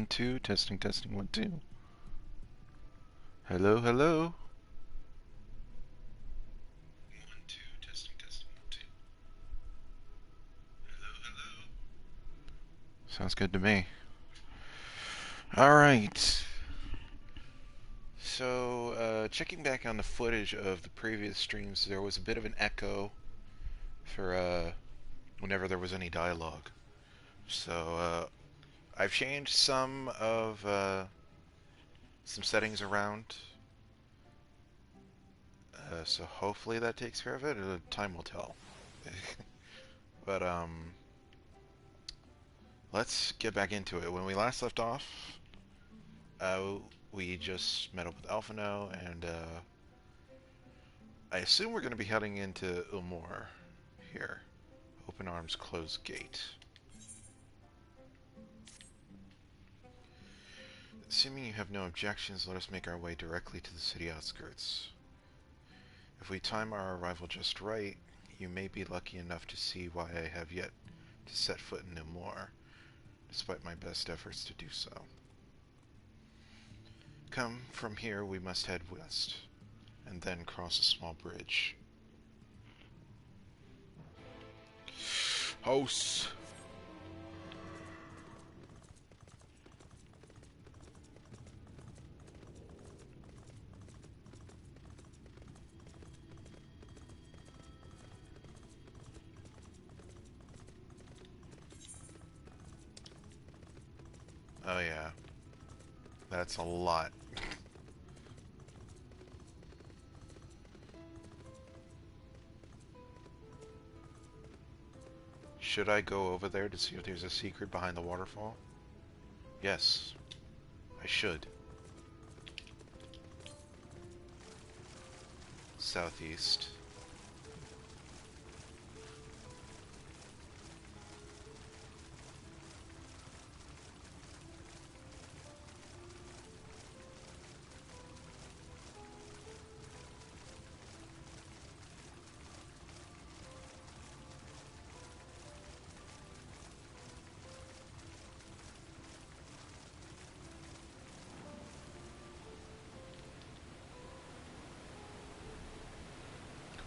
1 2 testing testing 1 2. Hello, hello. 1 2 testing testing 1 2. Hello, hello. Sounds good to me. All right. So, checking back on the footage of the previous streams, there was a bit of an echo for whenever there was any dialogue. So, I've changed some of some settings around. So hopefully that takes care of it. Time will tell. But let's get back into it. When we last left off, we just met up with Alphino, and I assume we're going to be heading into Ulmor here. Open arms, closed gate. Assuming you have no objections, let us make our way directly to the city outskirts. If we time our arrival just right, you may be lucky enough to see why I have yet to set foot in Ulmor, despite my best efforts to do so. Come from here, we must head west, and then cross a small bridge. House! Oh yeah. That's a lot. Should I go over there to see if there's a secret behind the waterfall? Yes, I should. Southeast.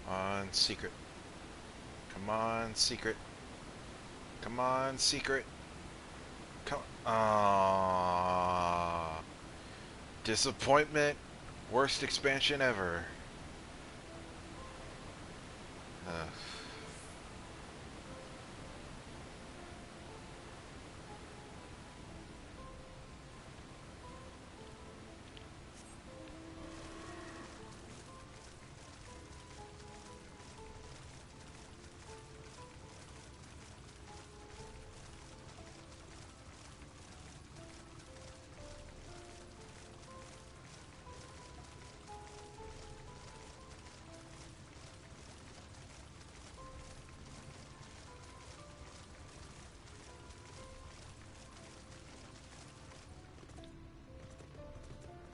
Come on, secret. Come on, secret. Come on, secret. Come on. Disappointment. Worst expansion ever. Ugh.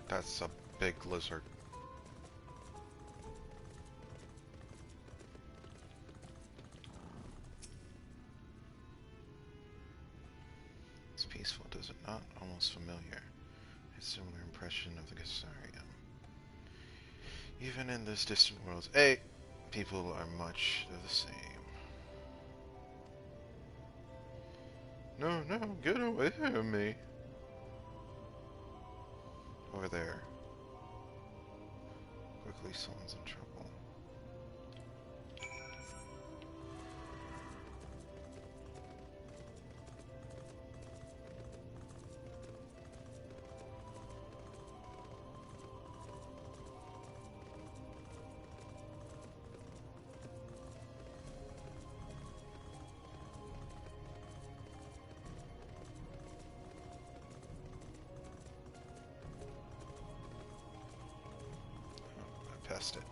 That's a big lizard. It's peaceful, does it not? Almost familiar. A similar impression of the Gassarium. Even in this distant world, hey, people are much the same. No, no, get away from me. Over there. Quickly, someone's in trouble. Past it.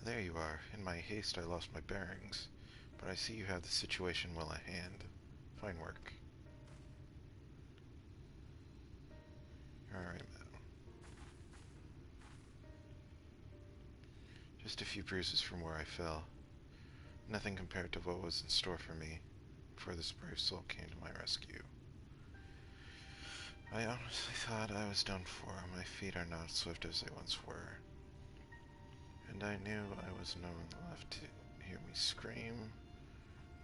There you are. In my haste I lost my bearings, but I see you have the situation well at hand. Fine work. Alright, just a few bruises from where I fell. Nothing compared to what was in store for me before this brave soul came to my rescue. I honestly thought I was done for. My feet are not swift as they once were. And I knew I was no one left to hear me scream.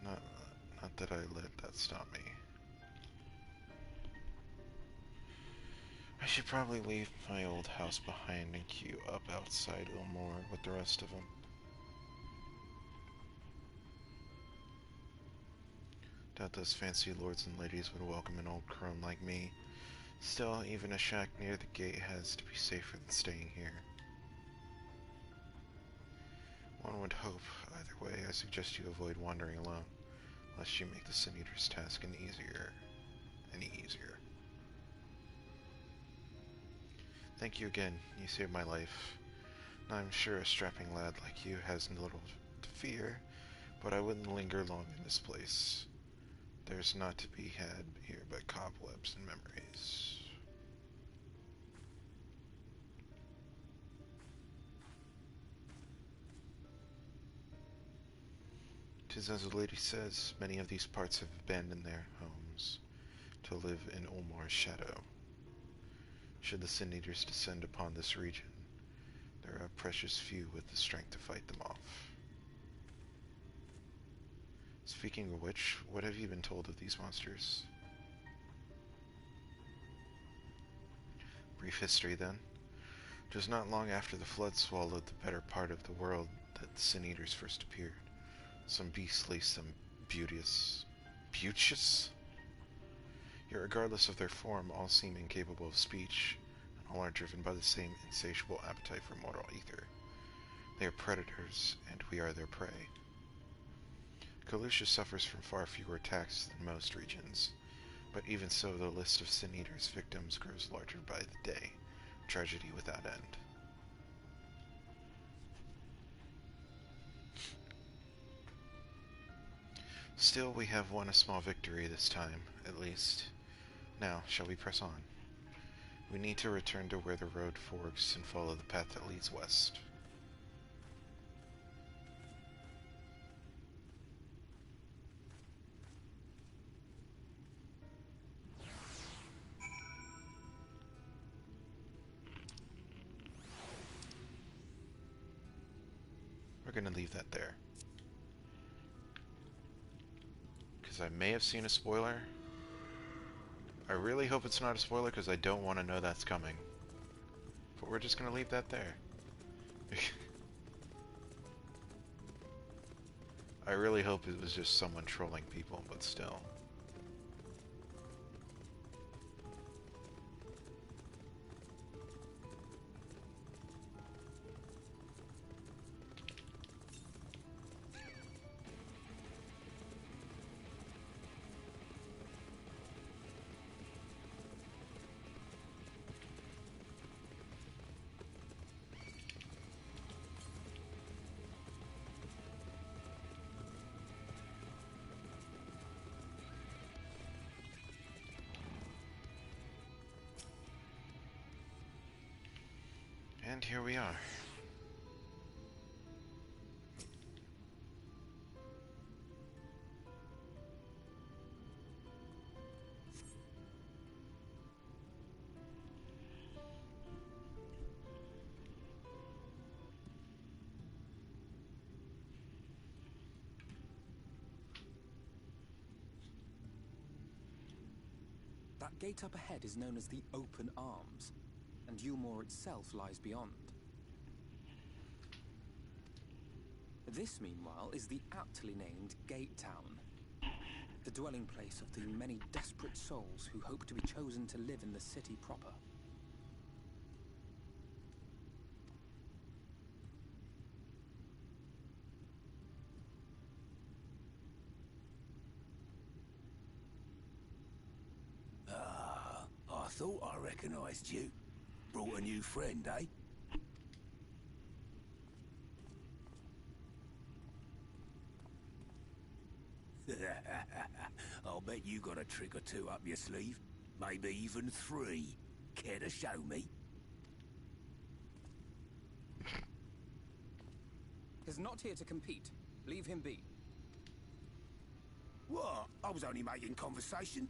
Not that I let that stop me. I should probably leave my old house behind and queue up outside Ilmore with the rest of them. Doubt those fancy lords and ladies would welcome an old crone like me. Still, even a shack near the gate has to be safer than staying here. One would hope. Either way, I suggest you avoid wandering alone, lest you make the Sin Eater's task any easier. Thank you again. You saved my life. Now I'm sure a strapping lad like you has little to fear, but I wouldn't linger long in this place. There's not to be had here but cobwebs and memories. 'Tis as the lady says, many of these parts have abandoned their homes to live in Ulmar's shadow. Should the Sin Eaters descend upon this region, there are precious few with the strength to fight them off. Speaking of which, what have you been told of these monsters? Brief history, then. It was not long after the flood swallowed the better part of the world that the Sin Eaters first appeared. Some beastly, some beauteous. Yet regardless of their form, all seem incapable of speech, and all are driven by the same insatiable appetite for mortal ether. They are predators, and we are their prey. Kalusha suffers from far fewer attacks than most regions, but even so the list of Sin Eaters' victims grows larger by the day, tragedy without end. Still, we have won a small victory this time, at least. Now, shall we press on? We need to return to where the road forks and follow the path that leads west. We're gonna leave that there. Because I may have seen a spoiler. I really hope it's not a spoiler because I don't want to know that's coming. But we're just going to leave that there. I really hope it was just someone trolling people, but still. And here we are. That gate up ahead is known as the Open Arms, and Ulmore itself lies beyond. This, meanwhile, is the aptly named Gate Town, the dwelling place of the many desperate souls who hope to be chosen to live in the city proper. I thought I recognized you. Brought a new friend, eh? bet you got a trick or two up your sleeve. Maybe even 3. Care to show me? He's not here to compete. Leave him be. What? I was only making conversation.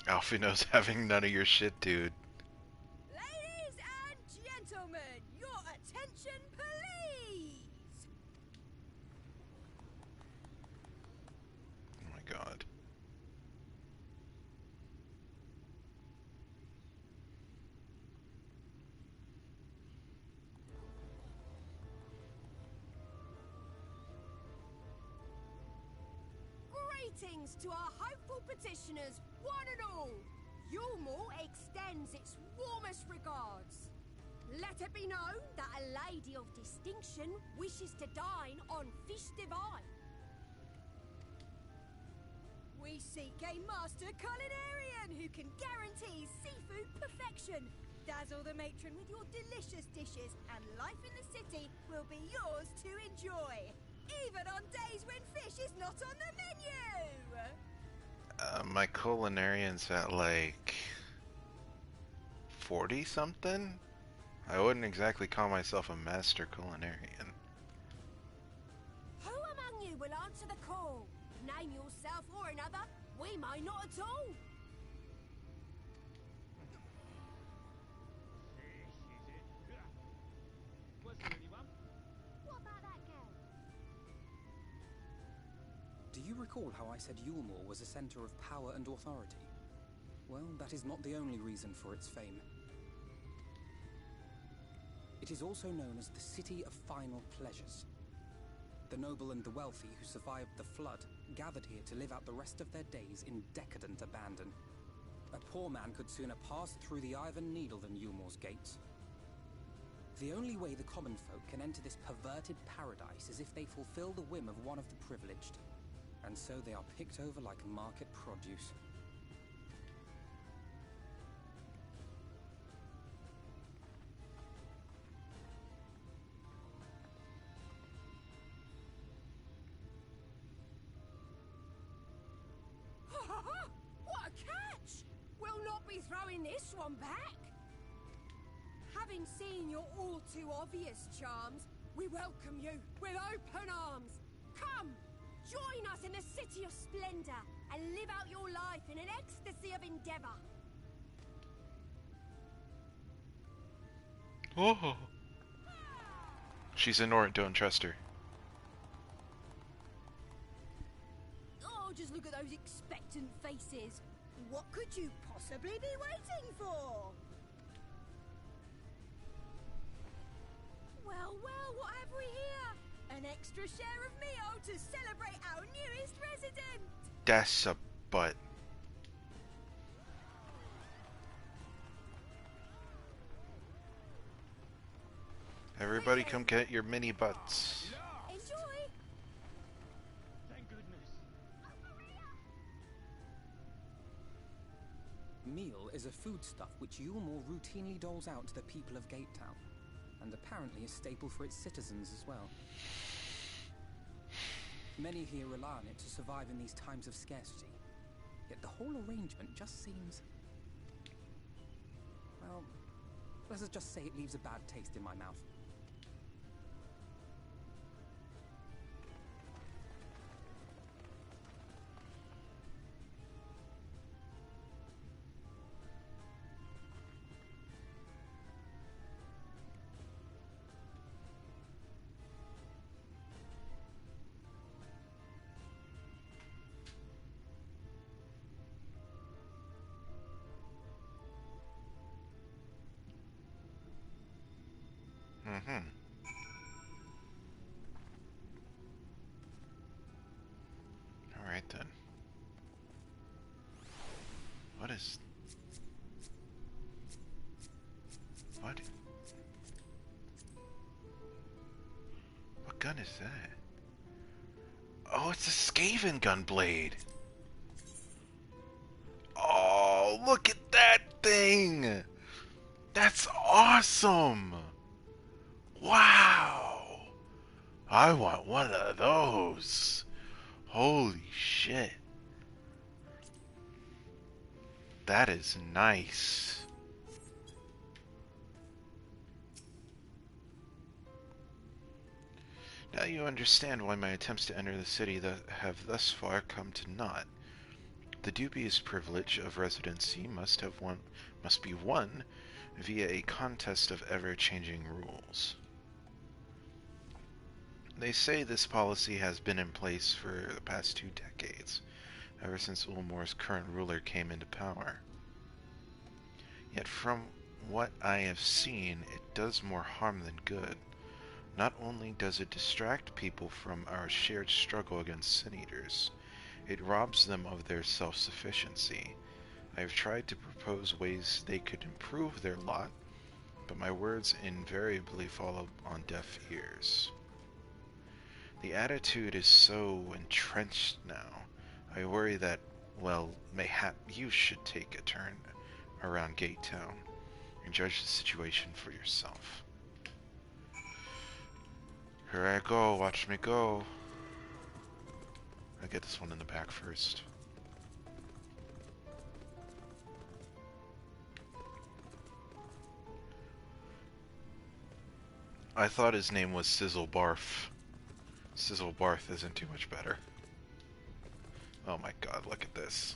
Alfino's having none of your shit, dude. Ladies and gentlemen, your attention, please! Oh my god. Greetings to our hopeful petitioners, one and all. Yulmore extends its warmest regards. Let it be known that a lady of distinction wishes to dine on fish divine. We seek a master culinarian who can guarantee seafood perfection. Dazzle the matron with your delicious dishes, and life in the city will be yours to enjoy. Even on days when fish is not on the menu! My culinarian's at like 40 something? I wouldn't exactly call myself a master culinarian. Who among you will answer the call? Name yourself or another. We might not at all. What about that girl? Do you recall how I said Yulmore was a center of power and authority? Well, that is not the only reason for its fame. It is also known as the City of Final Pleasures. The noble and the wealthy who survived the flood gathered here to live out the rest of their days in decadent abandon. A poor man could sooner pass through the Iron Needle than Yulmore's gates. The only way the common folk can enter this perverted paradise is if they fulfill the whim of one of the privileged. And so they are picked over like market produce. What a catch! We'll not be throwing this one back. Having seen your all too obvious charms, we welcome you with open arms. Come, join us in the City of Splendor and live out your life in an ecstasy of endeavor. Oh. She's ignorant, don't trust her. Oh, just look at those expectant faces. What could you possibly be waiting for? Well, well, what have we here? An extra share of meal to celebrate our newest resident. That's a butt. Everybody come get your mini butts. Enjoy. Thank goodness. Meal is a foodstuff which Yulmore routinely doles out to the people of Gate Town, and apparently a staple for its citizens as well. Many here rely on it to survive in these times of scarcity, yet the whole arrangement just seems... well, let's just say it leaves a bad taste in my mouth. Mm-hmm. Alright then. What is... what? What gun is that? Oh, it's a Skaven gun blade! Oh, look at that thing! That's awesome! Wow! I want one of those. Holy shit. That is nice. Now you understand why my attempts to enter the city have thus far come to naught. The dubious privilege of residency must be won via a contest of ever-changing rules. They say this policy has been in place for the past 2 decades, ever since Ulmore's current ruler came into power. Yet from what I have seen, it does more harm than good. Not only does it distract people from our shared struggle against Sin Eaters, it robs them of their self-sufficiency. I have tried to propose ways they could improve their lot, but my words invariably fall on deaf ears. The attitude is so entrenched now, I worry that, well, mayhap you should take a turn around Gate Town and judge the situation for yourself. Here I go, watch me go. I get this one in the back first. I thought his name was Sizzle Barf. Sizzle Barf isn't too much better. Oh my god, look at this.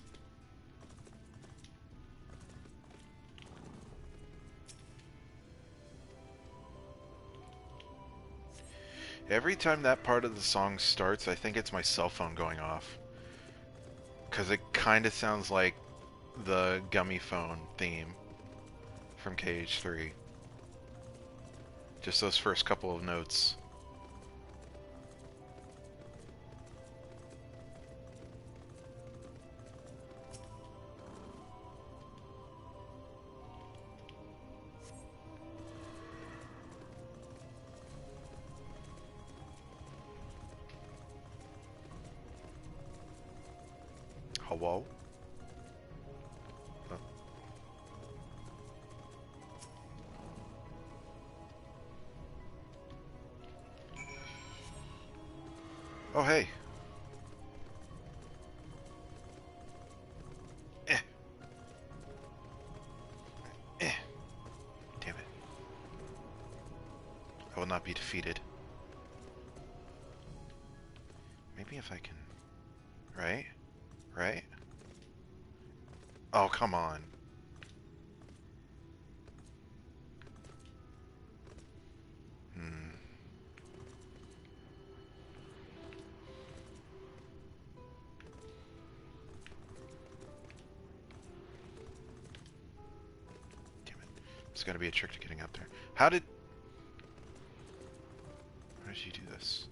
Every time that part of the song starts, I think it's my cell phone going off. Because it kind of sounds like the Gummy Phone theme from KH3. Just those first couple of notes. Hello? Oh. Oh, hey. Eh. Eh. Damn it. I will not be defeated. Maybe if I can... Right? Right? Oh, come on. Damn it. There's gotta be a trick to getting up there. How did you do this?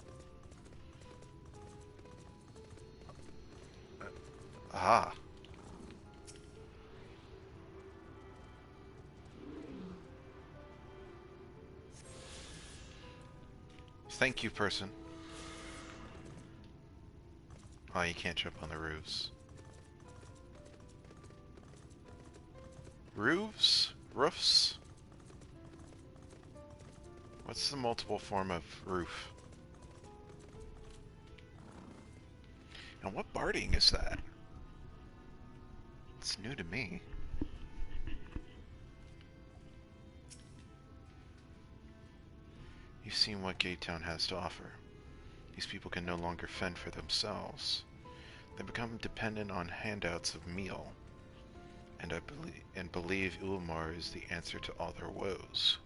Aha. Thank you, person. Oh, you can't jump on the roofs. Roofs? Roofs? What's the multiple form of roof? And what barding is that? It's new to me. You've seen what Gate Town has to offer. These people can no longer fend for themselves. They become dependent on handouts of meal, and believe Ulmar is the answer to all their woes.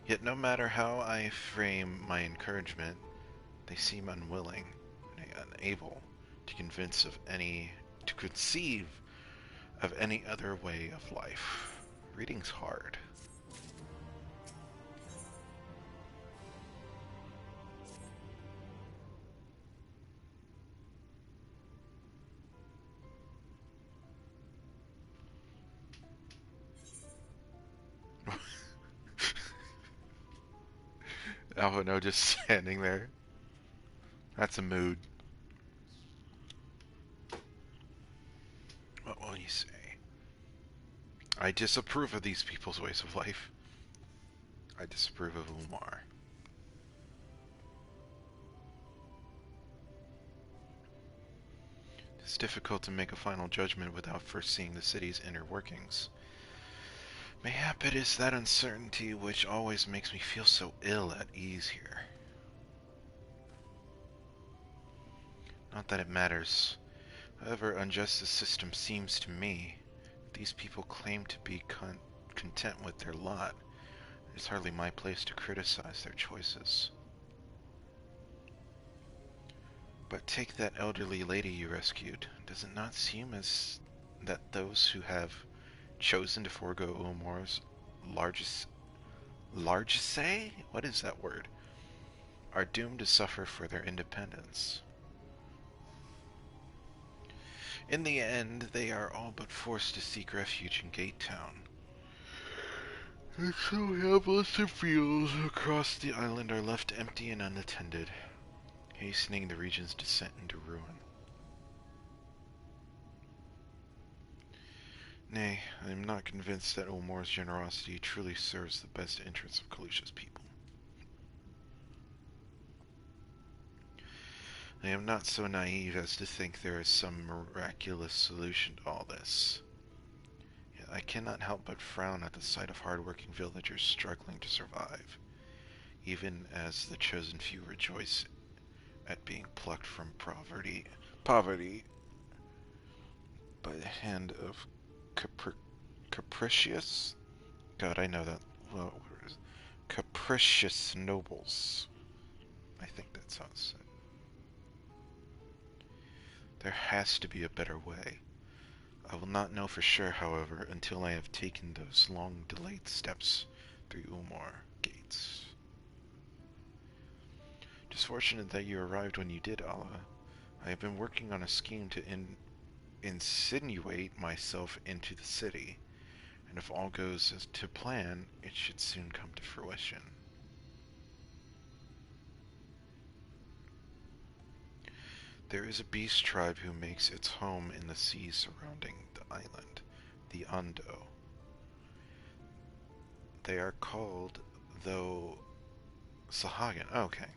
Yet no matter how I frame my encouragement, they seem unwilling and unable to conceive of any other way of life. Reading's hard. Oh no, just standing there. That's a mood. What will you say? I disapprove of these people's ways of life. I disapprove of Umar. It's difficult to make a final judgment without first seeing the city's inner workings. Mayhap it is that uncertainty which always makes me feel so ill at ease here. Not that it matters. However unjust the system seems to me, these people claim to be content with their lot. It is hardly my place to criticize their choices. But take that elderly lady you rescued. Does it not seem as that those who have chosen to forego Umar's largesse? What is that word? Are doomed to suffer for their independence. In the end, they are all but forced to seek refuge in Gate Town. And so helpless the fields across the island are left empty and unattended, hastening the region's descent into ruin. Nay, I am not convinced that Umar's generosity truly serves the best interests of Kalusha's people. I am not so naive as to think there is some miraculous solution to all this. Yet I cannot help but frown at the sight of hard-working villagers struggling to survive, even as the chosen few rejoice at being plucked from poverty by the hand of capricious? God, I know that. Well, what is it? Capricious nobles. I think that's how it's said. There has to be a better way. I will not know for sure, however, until I have taken those long-delayed steps through Umar gates. It is fortunate that you arrived when you did, Allah. I have been working on a scheme to insinuate myself into the city, and if all goes as to plan, it should soon come to fruition. There is a beast tribe who makes its home in the sea surrounding the island, the Ando. They are called, though, Sahagan. Okay.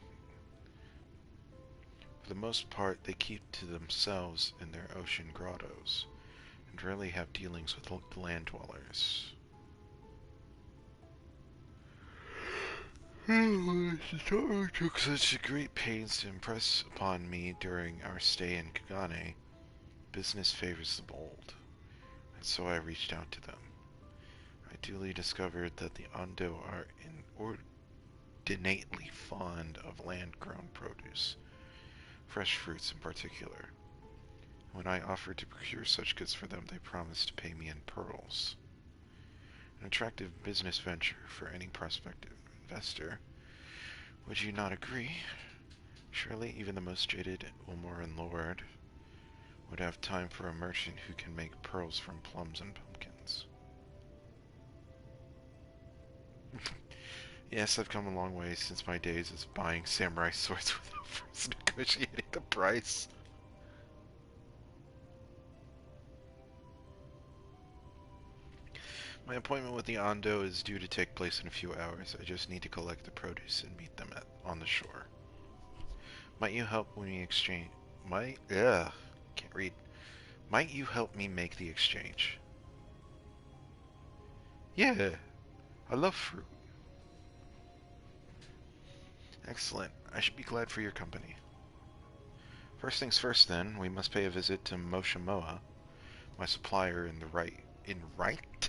For the most part, they keep to themselves in their ocean grottos, and rarely have dealings with the land dwellers. Satoru took such great pains to impress upon me during our stay in Kagane. Business favors the bold, and so I reached out to them. I duly discovered that the Ando are inordinately fond of land-grown produce, fresh fruits in particular. When I offered to procure such goods for them, they promised to pay me in pearls. An attractive business venture for any prospective investor. Would you not agree? Surely even the most jaded Umaran lord would have time for a merchant who can make pearls from plums and pumpkins. Yes, I've come a long way since my days as buying samurai swords without first negotiating the price. My appointment with the Ando is due to take place in a few hours. I just need to collect the produce and meet them on the shore. Might you help me exchange? Can't read. Might you help me make the exchange? Yeah, I love fruit. Excellent. I should be glad for your company. First things first, then, we must pay a visit to Moshamoa, my supplier in right?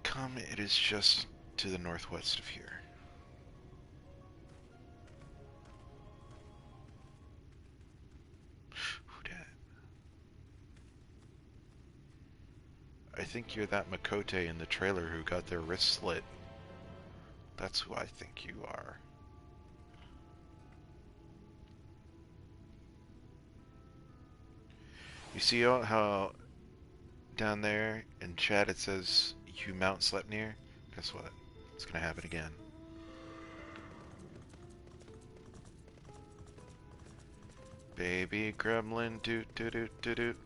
Come, it is just to the northwest of here. Who dat? I think you're that Makote in the trailer who got their wrist slit. That's who I think you are. You see how down there in chat it says you Mount Sleipnir? Guess what? It's gonna happen again. Baby gremlin doot doot doot doot doot.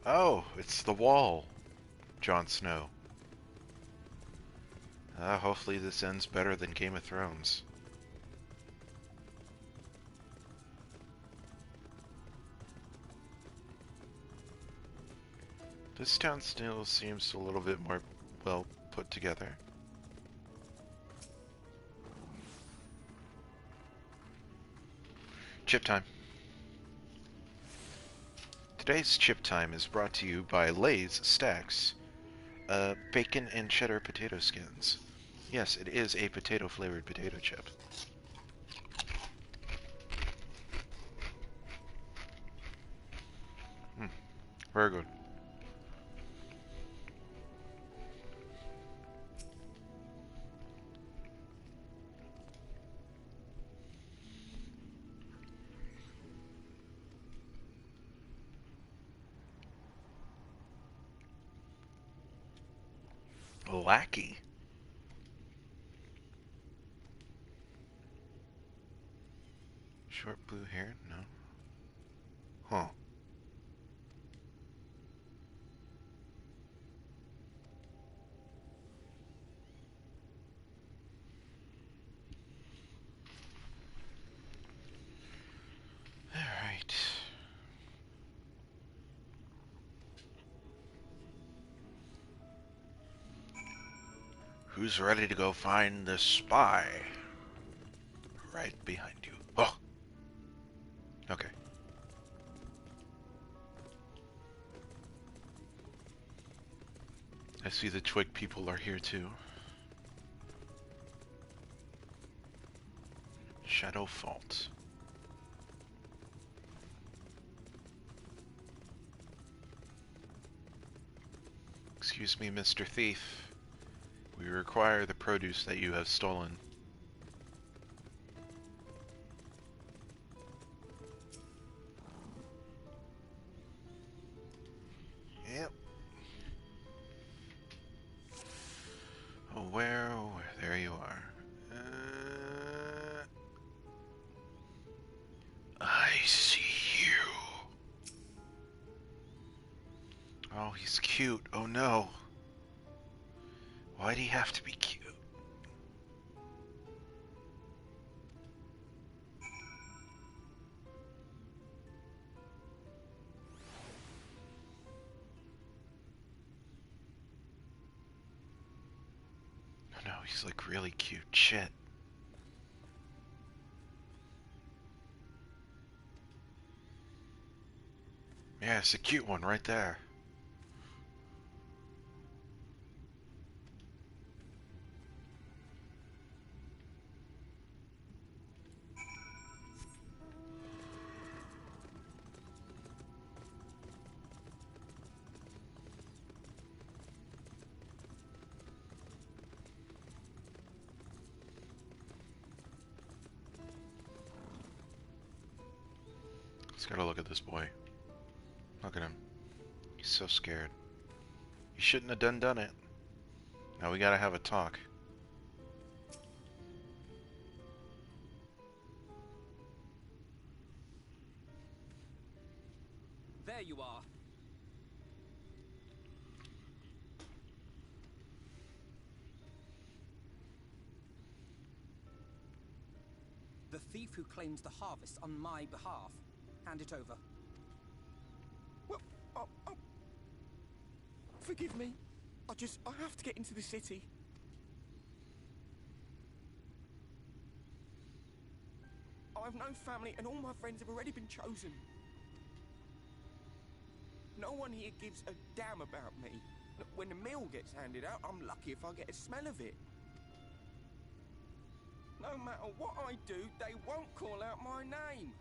Oh, it's the wall, Jon Snow. Hopefully this ends better than Game of Thrones. This town still seems a little bit more well put together. Chip time. Today's chip time is brought to you by Lay's Stacks. Bacon and cheddar potato skins. Yes, it is a potato-flavored potato chip. Very good. Lackey. Short blue hair? No. Huh. Alright. Who's ready to go find the spy? Right behind you. Oh! Okay. I see the Twig people are here too. Shadow Fault. Excuse me, Mr. Thief. We require the produce that you have stolen. Yep. Oh, where? There you are. I see you. Oh, he's cute. Oh no. Why'd he have to be cute? Oh no, he's like really cute. Shit. Yeah, it's a cute one right there. Let's gotta look at this boy. Look at him. He's so scared. He shouldn't have done it. Now we gotta have a talk. There you are. The thief who claims the harvest on my behalf. Hand it over. Well, forgive me. I have to get into the city. I have no family and all my friends have already been chosen. No one here gives a damn about me. When the meal gets handed out, I'm lucky if I get a smell of it. No matter what I do, they won't call out my name.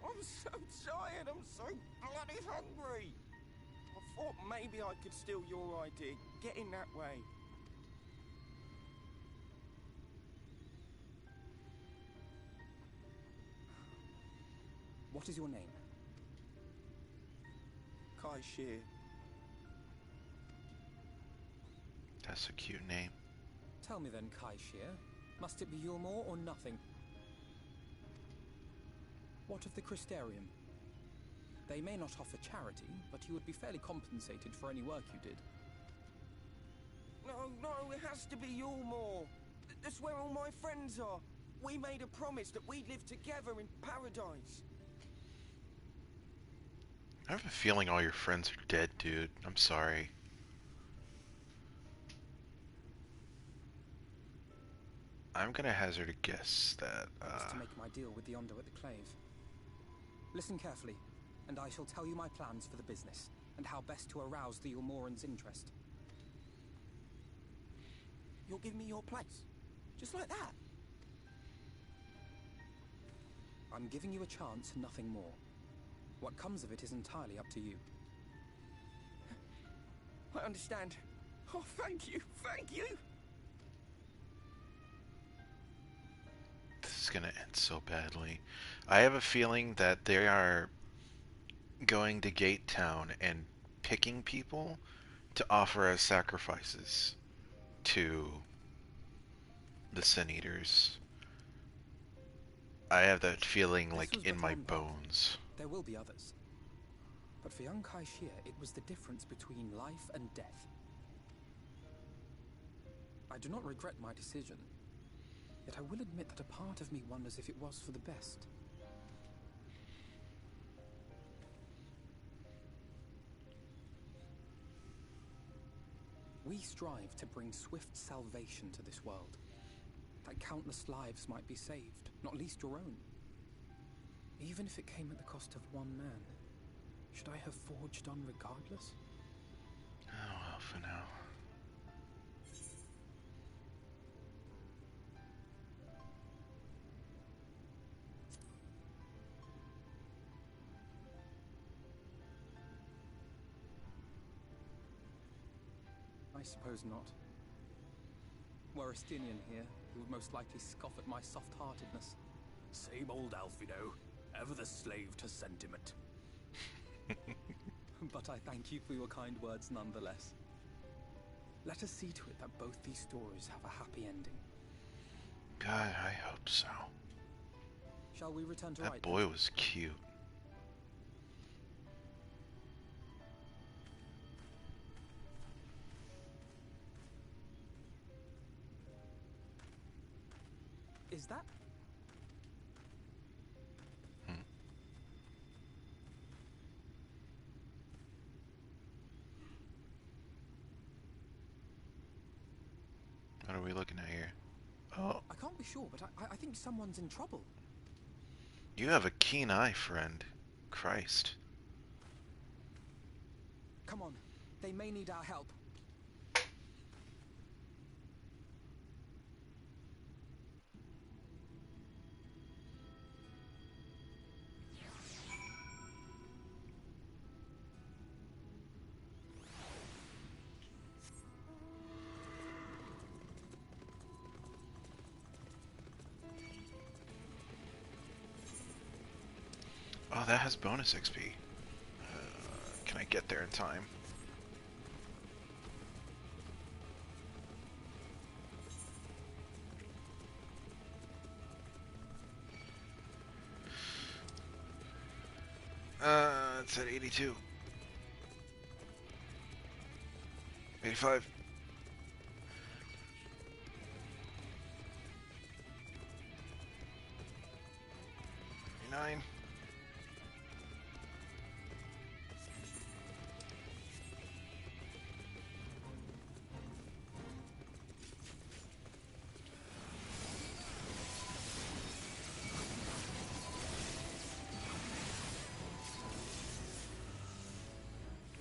I'm so tired, I'm so bloody hungry. I thought maybe I could steal your idea, get in that way. What is your name? Kai-shirr. That's a cute name. Tell me then, kai-shirr. Must it be Yulmore or nothing? What of the Crystarium? They may not offer charity, but you would be fairly compensated for any work you did. No, it has to be Yulmore. That's where all my friends are. We made a promise that we'd live together in paradise. I have a feeling all your friends are dead, dude. I'm sorry. I'm gonna hazard a guess that, It was to make my deal with the Ondo at the Clave. Listen carefully, and I shall tell you my plans for the business, and how best to arouse the Yulmoran's interest. You'll give me your place? Just like that? I'm giving you a chance, nothing more. What comes of it is entirely up to you. I understand. Oh, thank you, thank you! this is gonna end so badly. I have a feeling that they are going to Gate Town and picking people to offer as sacrifices to the Sin Eaters. I have that feeling, This like, was in but my one path. bones. There will be others. But for young kai-shirr, it was the difference between life and death. I do not regret my decision, yet I will admit that a part of me wonders if it was for the best. We strive to bring swift salvation to this world, that countless lives might be saved, not least your own. Even if it came at the cost of one man, should I have forged on regardless? Oh, well, for now. I suppose not. Were Estinian here, he would most likely scoff at my soft-heartedness. Same old Alfino, ever the slave to sentiment. But I thank you for your kind words nonetheless. Let us see to it that both these stories have a happy ending. God, I hope so. Shall we return to That right boy then? was cute. Is that? What are we looking at here? Oh, I can't be sure, but I think someone's in trouble. you have a keen eye, friend. Christ. Come on, they may need our help. Oh, that has bonus XP. Can I get there in time? It's at 82. 85. 89.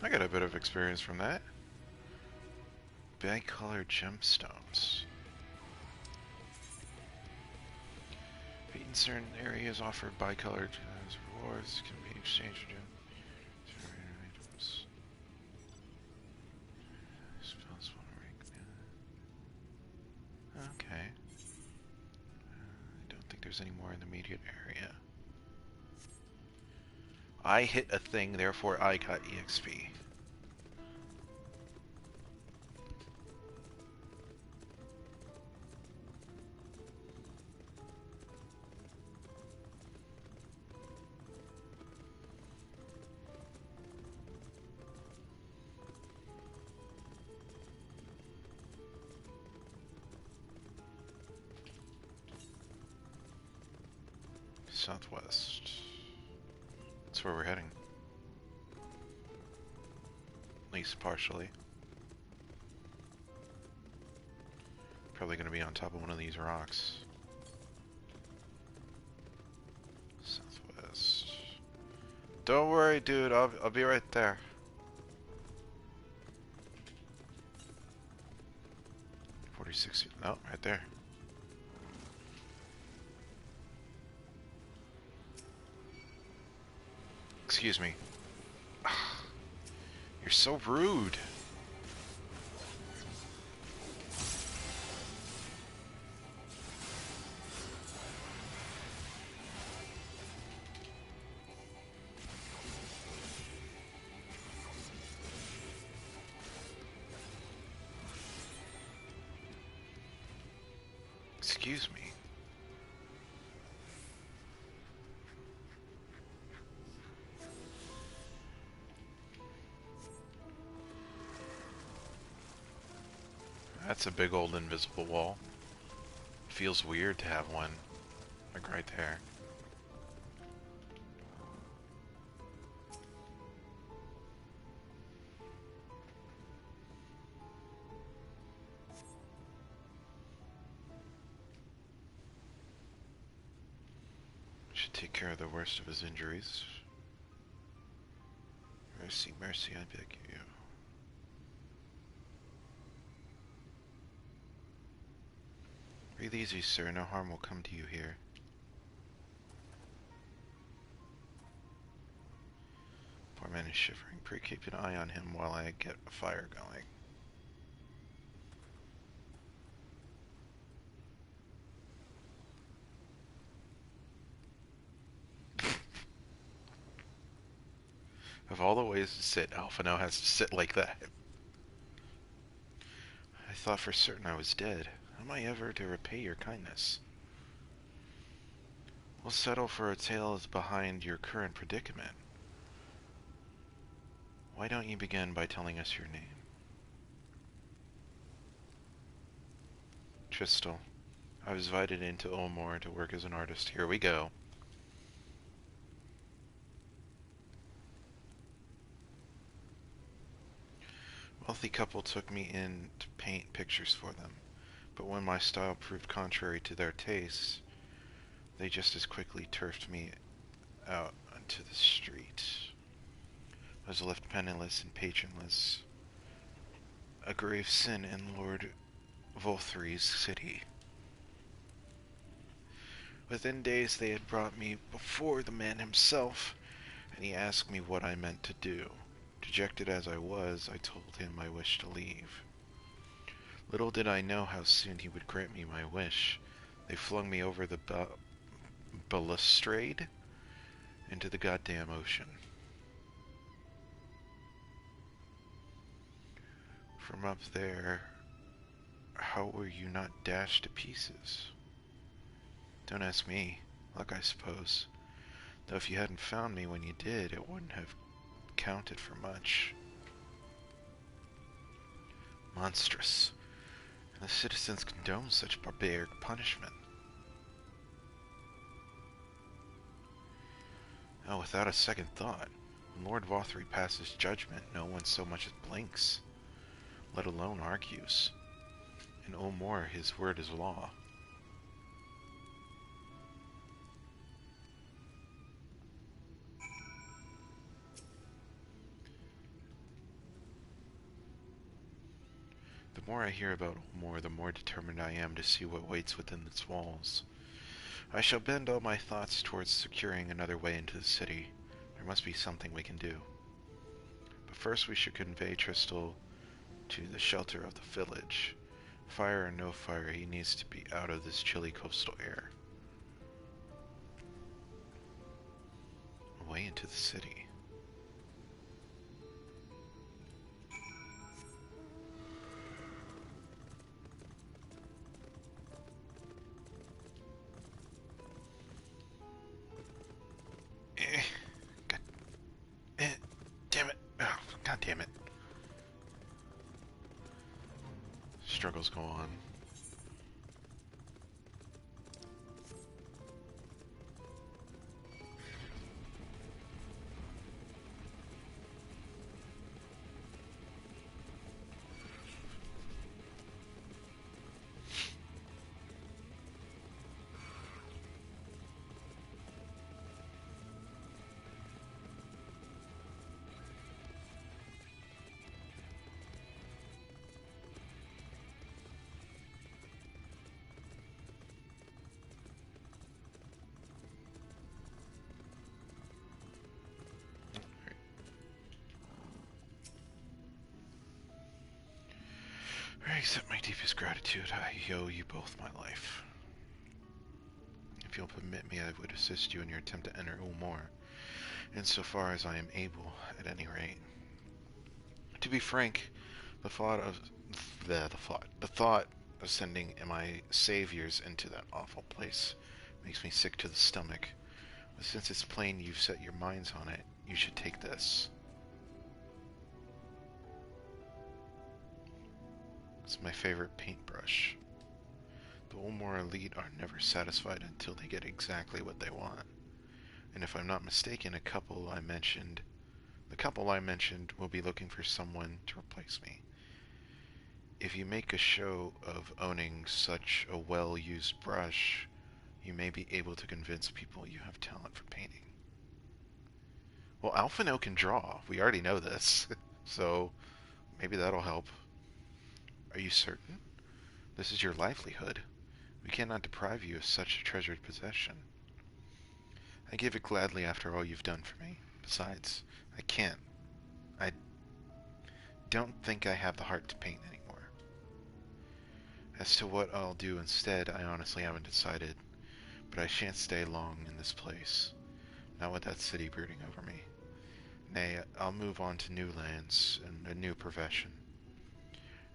I got a bit of experience from that. Bag-colored gemstones. Feet in certain areas offer bicolored rewards can be exchanged for items. Okay. I don't think there's any more in the immediate area. I hit a thing, therefore I got EXP. southwest. That's where we're heading. At least partially. Probably gonna be on top of one of these rocks. Southwest. Don't worry, dude. I'll be right there. 46. No, right there. Excuse me. You're so rude. Excuse me. That's a big old invisible wall. Feels weird to have one, like right there. Should take care of the worst of his injuries. Mercy, mercy, I beg you. Breathe easy, sir. No harm will come to you here. Poor man is shivering. Pray keep an eye on him while I get a fire going. Of all the ways to sit, Alphino has to sit like that. I thought for certain I was dead. How am I ever to repay your kindness? We'll settle for a tale behind your current predicament. Why don't you begin by telling us your name? Tristal. I was invited into Ulmore to work as an artist. Here we go. Wealthy couple took me in to paint pictures for them, but when my style proved contrary to their tastes, they just as quickly turfed me out onto the street. I was left penniless and patronless, a grave sin in Lord Volthry's city. Within days they had brought me before the man himself, and he asked me what I meant to do. Dejected as I was, I told him I wished to leave. Little did I know how soon he would grant me my wish. They flung me over the balustrade into the goddamn ocean. From up there, how were you not dashed to pieces? Don't ask me. Luck, I suppose. Though if you hadn't found me when you did, it wouldn't have counted for much. Monstrous. And the citizens condone such barbaric punishment. Oh, without a second thought, when Lord Volthry passes judgment, no one so much as blinks, let alone argues. In Ulmore, his word is law. The more I hear about Ulmore, the more determined I am to see what waits within its walls. I shall bend all my thoughts towards securing another way into the city. There must be something we can do. But first we should convey Tristal to the shelter of the village. Fire or no fire, he needs to be out of this chilly coastal air. Away into the city. God damn it. Struggles go on. Accept my deepest gratitude. I owe you both my life. If you'll permit me, I would assist you in your attempt to enter Ulmor, insofar as I am able, at any rate. To be frank, the thought of sending my saviors into that awful place makes me sick to the stomach. But since it's plain you've set your minds on it, you should take this. It's my favorite paintbrush. The Ulmor elite are never satisfied until they get exactly what they want. And if I'm not mistaken, the couple I mentioned will be looking for someone to replace me. If you make a show of owning such a well-used brush, you may be able to convince people you have talent for painting. Well, Alphino can draw. We already know this. So, maybe that'll help. Are you certain? This is your livelihood. We cannot deprive you of such a treasured possession. I give it gladly after all you've done for me. Besides, I can't. I don't think I have the heart to paint anymore. As to what I'll do instead, I honestly haven't decided. But I shan't stay long in this place. Not with that city brooding over me. Nay, I'll move on to new lands and a new profession.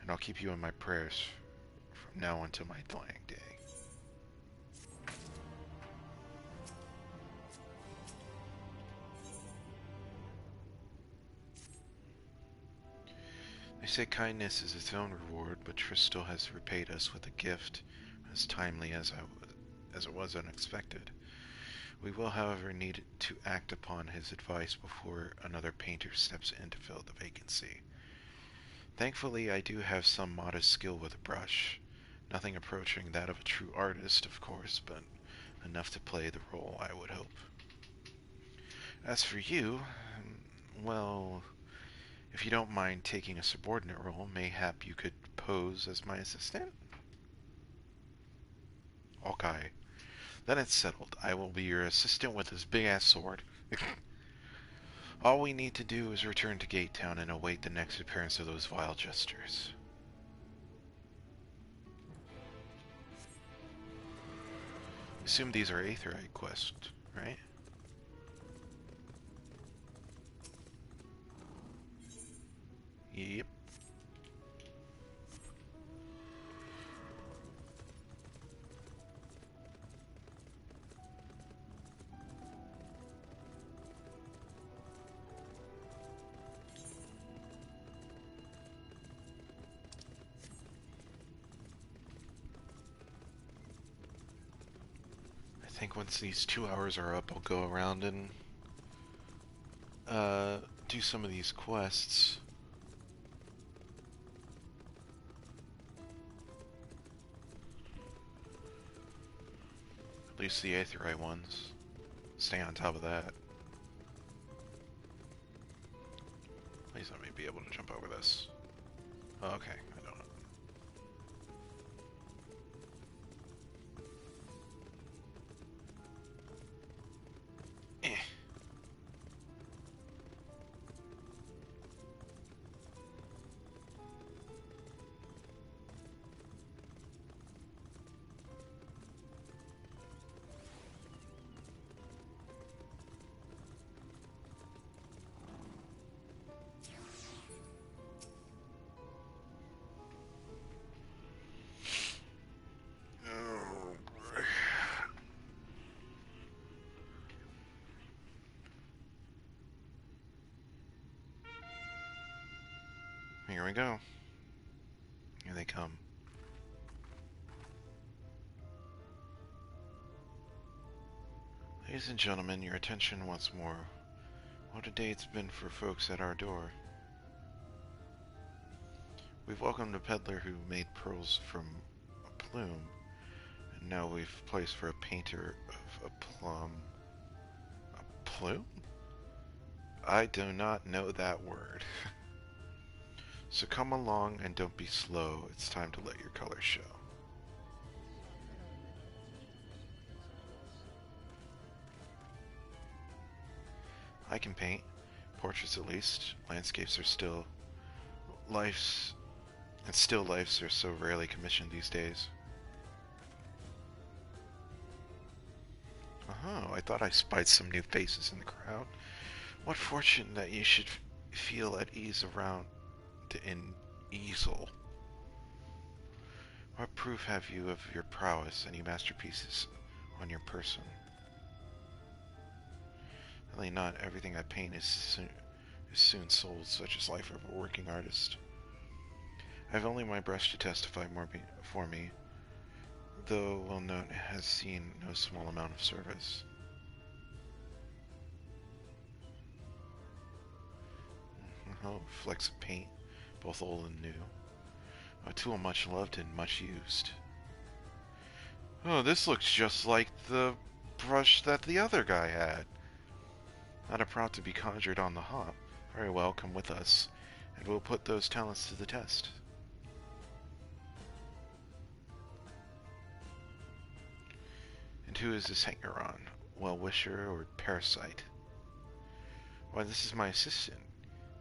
And I'll keep you in my prayers from now until my dying day. They say kindness is its own reward, but Tristel has repaid us with a gift as timely as it was unexpected. We will, however, need to act upon his advice before another painter steps in to fill the vacancy. Thankfully, I do have some modest skill with a brush. Nothing approaching that of a true artist, of course, but enough to play the role, I would hope. As for you, well, if you don't mind taking a subordinate role, mayhap you could pose as my assistant? Okay. Then it's settled. I will be your assistant with this big-ass sword. All we need to do is return to Gate Town and await the next appearance of those vile jesters. Assume these are Aetheryte quests, right? Yep. I think once these 2 hours are up, I'll go around and do some of these quests. At least the Aetheryte ones. Stay on top of that. Please let me be able to jump over this. Oh, okay, I don't know. Here we go. Here they come. Ladies and gentlemen, your attention once more. What a day it's been for folks at our door. We've welcomed a peddler who made pearls from a plume, and now we've placed for a painter of a plum. A plume? I do not know that word. So come along and don't be slow. It's time to let your colors show. I can paint. Portraits at least. Landscapes are still life's And still lifes are so rarely commissioned these days. Oh, I thought I spied some new faces in the crowd. What fortune that you should feel at ease around an easel. What proof have you of your prowess? Any masterpieces on your person? Really not everything I paint is soon sold, such is life of a working artist. I have only my brush to testify for me, though well known it has seen no small amount of service. Oh, flecks of paint, both old and new. A tool much loved and much used. Oh, this looks just like the brush that the other guy had. Not a prompt to be conjured on the hop. Very well, come with us, and we'll put those talents to the test. And who is this hanger-on? Well-wisher or parasite? Why, this is my assistant.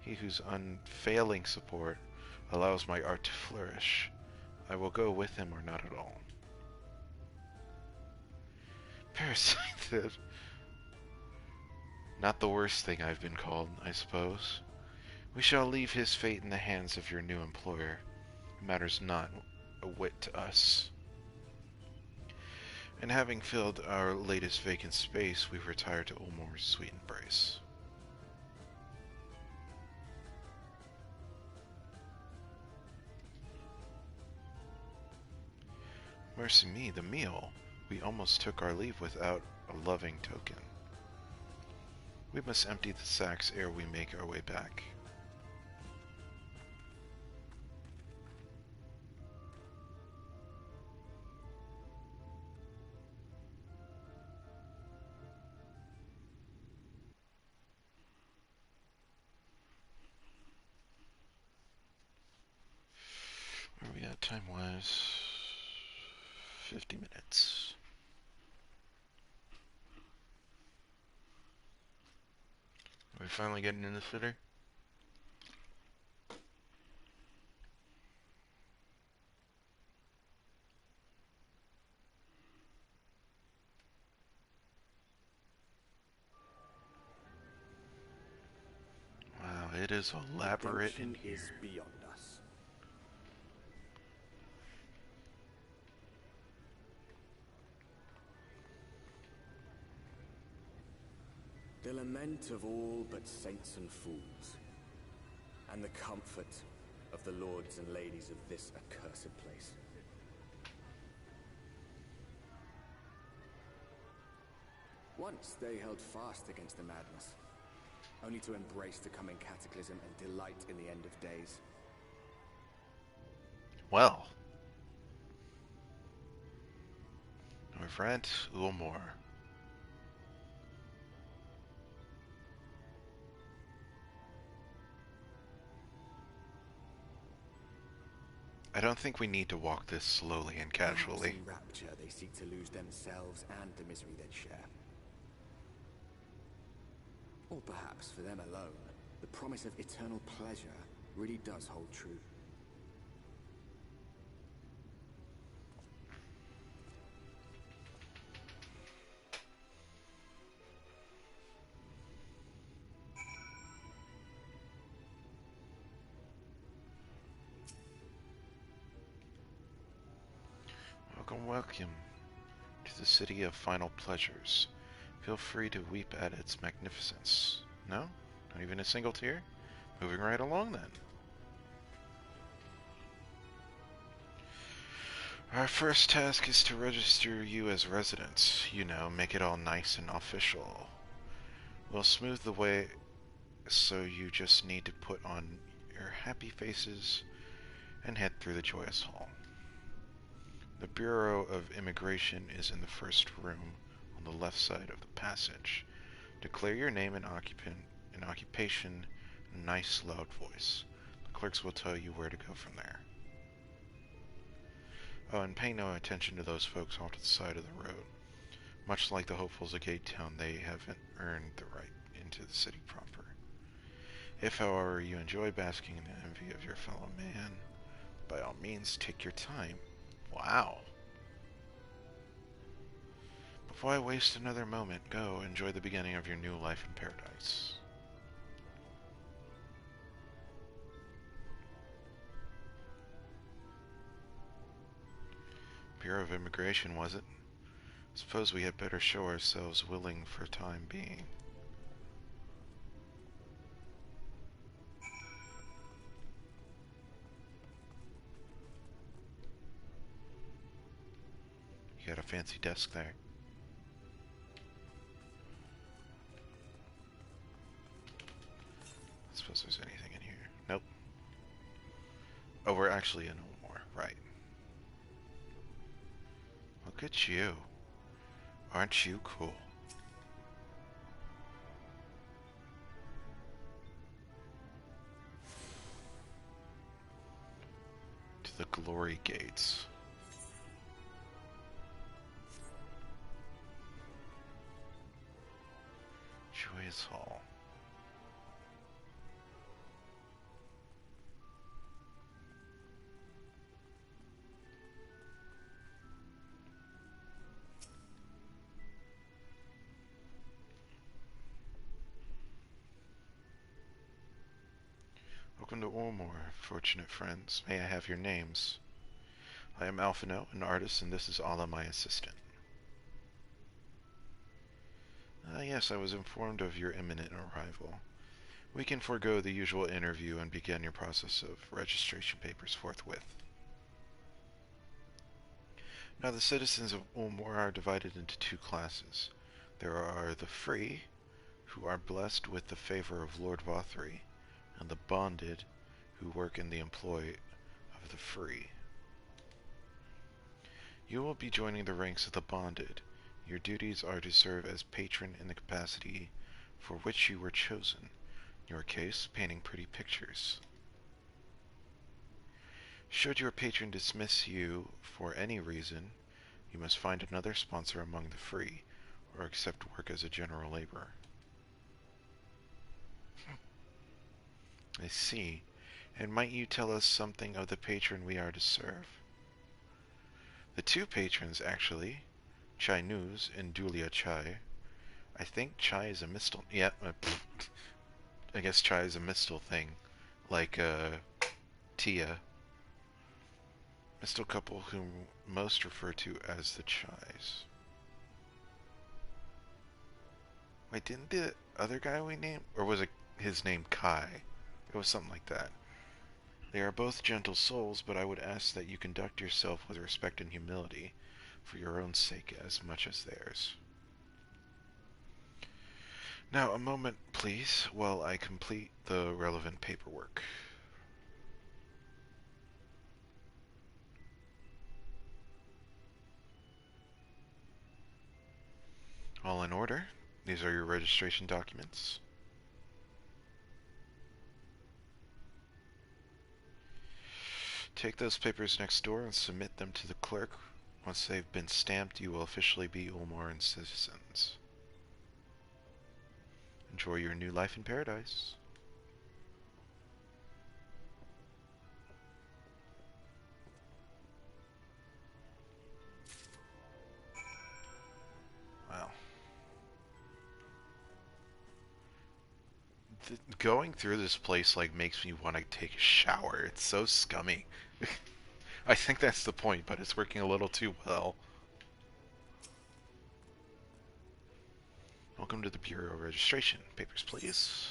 He whose unfailing support allows my art to flourish. I will go with him or not at all. Parasite. Not the worst thing I've been called, I suppose. We shall leave his fate in the hands of your new employer. It matters not a whit to us. And having filled our latest vacant space, we retire to Ulmore's sweet embrace. Mercy me, the meal. We almost took our leave without a loving token. We must empty the sacks ere we make our way back. Where are we at time-wise? 50 minutes. Are we finally getting in the footer? Wow, it is elaborate in here. Is beyond us. The lament of all but saints and fools, and the comfort of the lords and ladies of this accursed place. Once they held fast against the madness, only to embrace the coming cataclysm and delight in the end of days. Well, our friend Ulmore. I don't think we need to walk this slowly and casually. Perhaps in rapture they seek to lose themselves and the misery they share. Or perhaps for them alone, the promise of eternal pleasure really does hold true. Welcome to the city of final pleasures. Feel free to weep at its magnificence. No? Not even a single tear? Moving right along then. Our first task is to register you as residents. You know, make it all nice and official. We'll smooth the way, so you just need to put on your happy faces and head through the joyous hall. The Bureau of Immigration is in the first room on the left side of the passage. Declare your name and occupation in a nice loud voice. The clerks will tell you where to go from there. Oh, and pay no attention to those folks off to the side of the road. Much like the hopefuls of Gate Town, they haven't earned the right into the city proper. If, however, you enjoy basking in the envy of your fellow man, By all means, take your time. Wow. Before I waste another moment, go enjoy the beginning of your new life in paradise. Bureau of Immigration, was it? Suppose we had better show ourselves willing for time being. You got a fancy desk there. I suppose there's anything in here. Nope. Oh, we're actually in Ulmore, right. Look at you. Aren't you cool? To the glory gates. Joyous Hall. Welcome to Ulmore, fortunate friends. May I have your names? I am Alphino, an artist, and this is Ala, my assistant. Yes, I was informed of your imminent arrival. We can forego the usual interview and begin your process of registration papers forthwith. Now, the citizens of Ulmore are divided into two classes. There are the free, who are blessed with the favor of Lord Vothri, and the bonded, who work in the employ of the free. You will be joining the ranks of the bonded. Your duties are to serve as patron in the capacity for which you were chosen. In your case, painting pretty pictures. Should your patron dismiss you for any reason, you must find another sponsor among the free, or accept work as a general laborer. I see. And might you tell us something of the patron we are to serve? The two patrons, actually, Chai News and Dulia Chai. I think Chai is a mistle. Yeah, I guess Chai is a mistle thing, like Tia. Mistle couple whom most refer to as the Chais. Wait, didn't the other guy we named, or was it his name Kai? It was something like that. They are both gentle souls, but I would ask that you conduct yourself with respect and humility, for your own sake as much as theirs. Now, a moment, please, while I complete the relevant paperwork. All in order. These are your registration documents. Take those papers next door and submit them to the clerk. Once they've been stamped, you will officially be Ulmoran citizens. Enjoy your new life in paradise. Wow. Going through this place like makes me want to take a shower. It's so scummy. I think that's the point, but it's working a little too well. Welcome to the Bureau of Registration. Papers, please.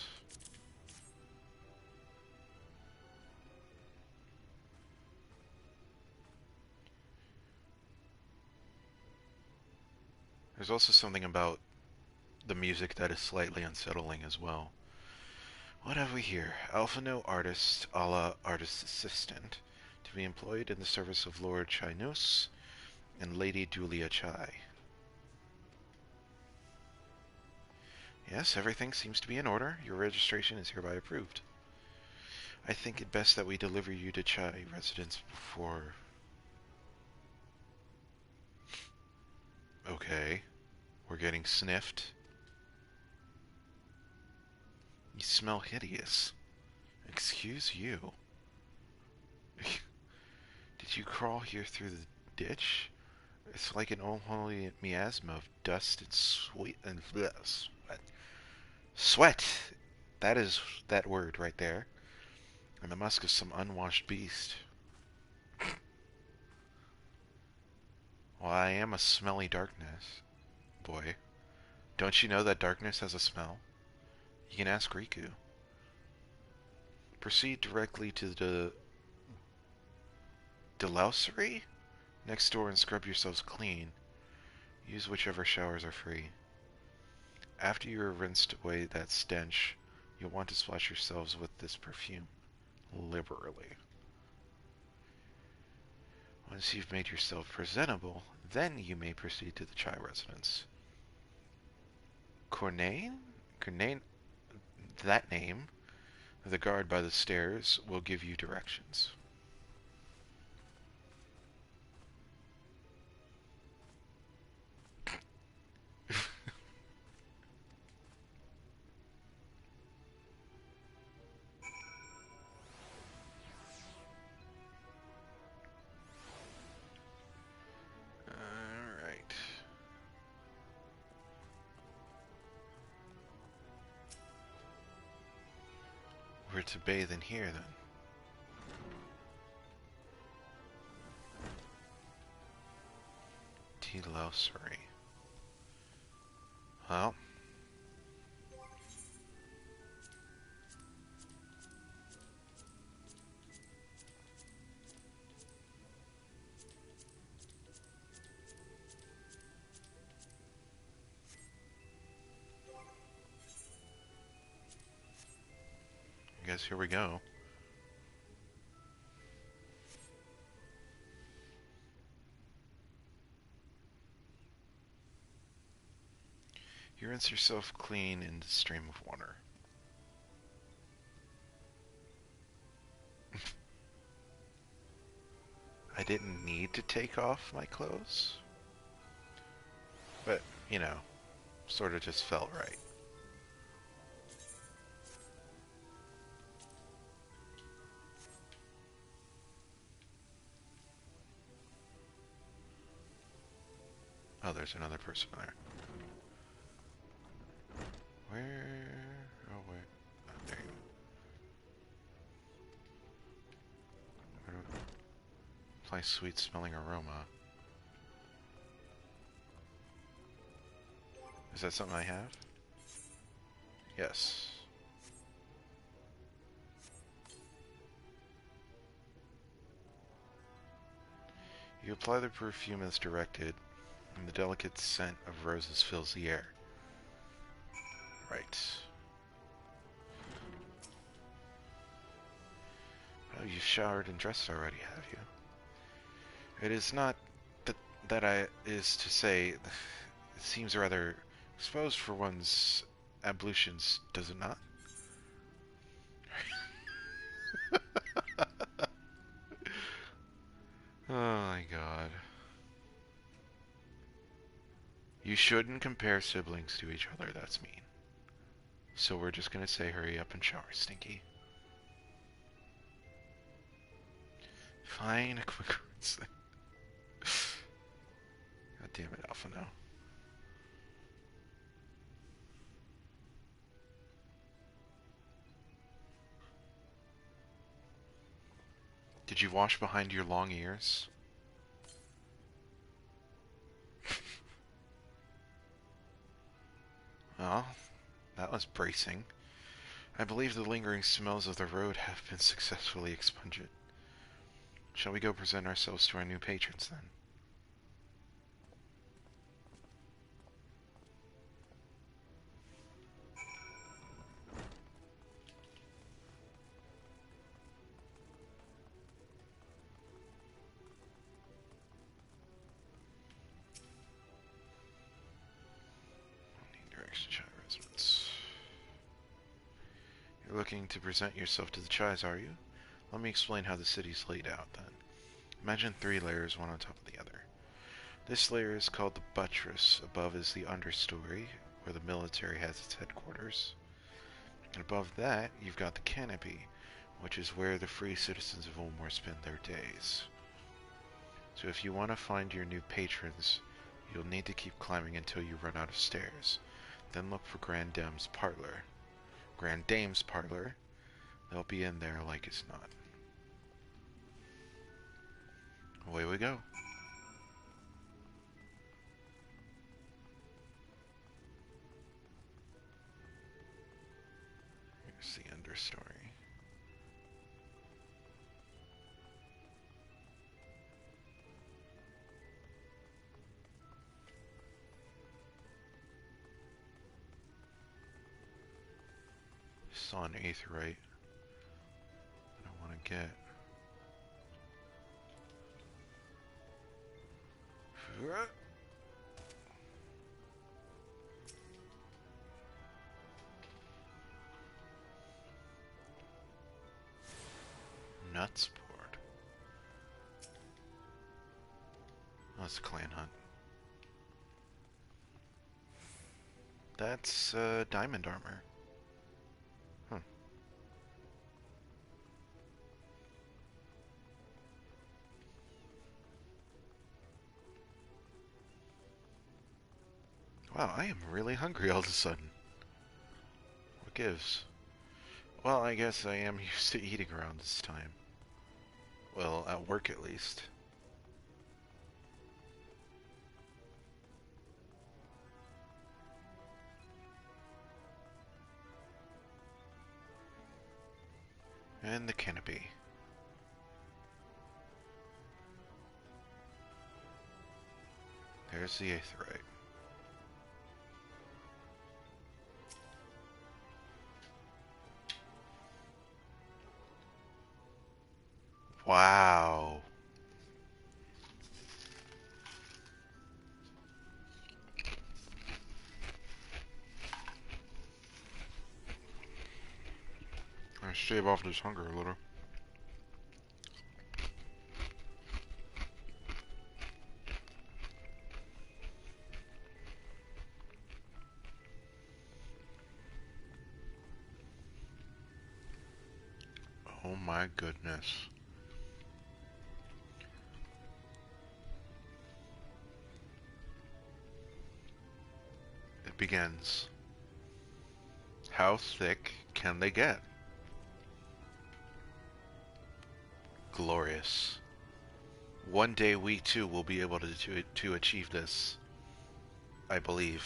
There's also something about the music that is slightly unsettling as well. What have we here? Alphino artist, a la artist assistant, to be employed in the service of Lord Chainus and Lady Dulia Chai. Yes, everything seems to be in order. Your registration is hereby approved. I think it best that we deliver you to Chai residence before... Okay. We're getting sniffed. You smell hideous. Excuse you. Did you crawl here through the ditch? It's like an unholy miasma of dust and sweat and sweat. Sweat! That is that word right there. And the musk of some unwashed beast. Well, I am a smelly darkness, boy. Don't you know that darkness has a smell? You can ask Riku. Proceed directly to the Delousery next door and scrub yourselves clean. Use whichever showers are free. After you have rinsed away that stench, you'll want to splash yourselves with this perfume liberally. Once you've made yourself presentable, then you may proceed to the Chai residence. Cornane? Cornane? That name, the guard by the stairs, will give you directions. Alright. We're to bathe in here then. Delousery. Well. I guess here we go. You rinse yourself clean in the stream of water. I didn't need to take off my clothes, but, you know, sort of just felt right. Oh, there's another person there. Where? Oh, wait. Oh, there you go. Apply sweet smelling aroma. Is that something I have? Yes. You apply the perfume as directed, and the delicate scent of roses fills the air. Right. Oh, you've showered and dressed already, have you? It is not that is to say, it seems rather exposed for one's ablutions, does it not? Oh my god. You shouldn't compare siblings to each other, that's mean. So we're just gonna say hurry up and shower, Stinky. Fine, a quick rinse. God damn it, Alpha, no. Did you wash behind your long ears? Well, that was bracing. I believe the lingering smells of the road have been successfully expunged. Shall we go present ourselves to our new patrons, then? Direction Chai residence. You're looking to present yourself to the Chais, are you? Let me explain how the city's laid out, then. Imagine 3 layers, one on top of the other. This layer is called the buttress. Above is the understory, where the military has its headquarters. And above that, you've got the canopy, which is where the free citizens of Ulmore spend their days. So if you want to find your new patrons, you'll need to keep climbing until you run out of stairs. Then look for Grand Dame's Parlor. Grand Dame's Parlor. They'll be in there like it's not. Away we go. Here's the understory. Saw an aetheryte that I want to get. Nuts poured. Oh, it's a clan hunt. That's diamond armor. Huh. Wow, I am really hungry all of a sudden. What gives? Well, I guess I am used to eating around this time. Well, at work at least. And the canopy. There's the aetheryte. Wow. I shave off this hunger a little. Oh my goodness. It begins. How thick can they get? Glorious. One day we too will be able to achieve this, I believe.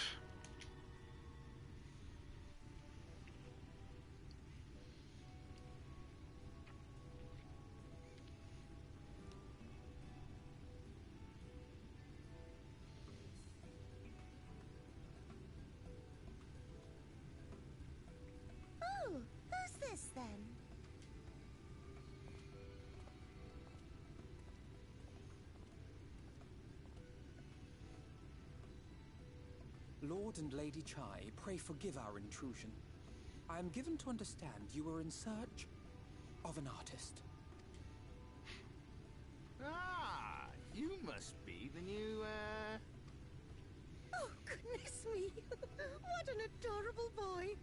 Oh, who's this then? Lord and Lady Chai, pray forgive our intrusion. I am given to understand you were in search of an artist. Ah, you must be the new, Oh, goodness me. What an adorable boy.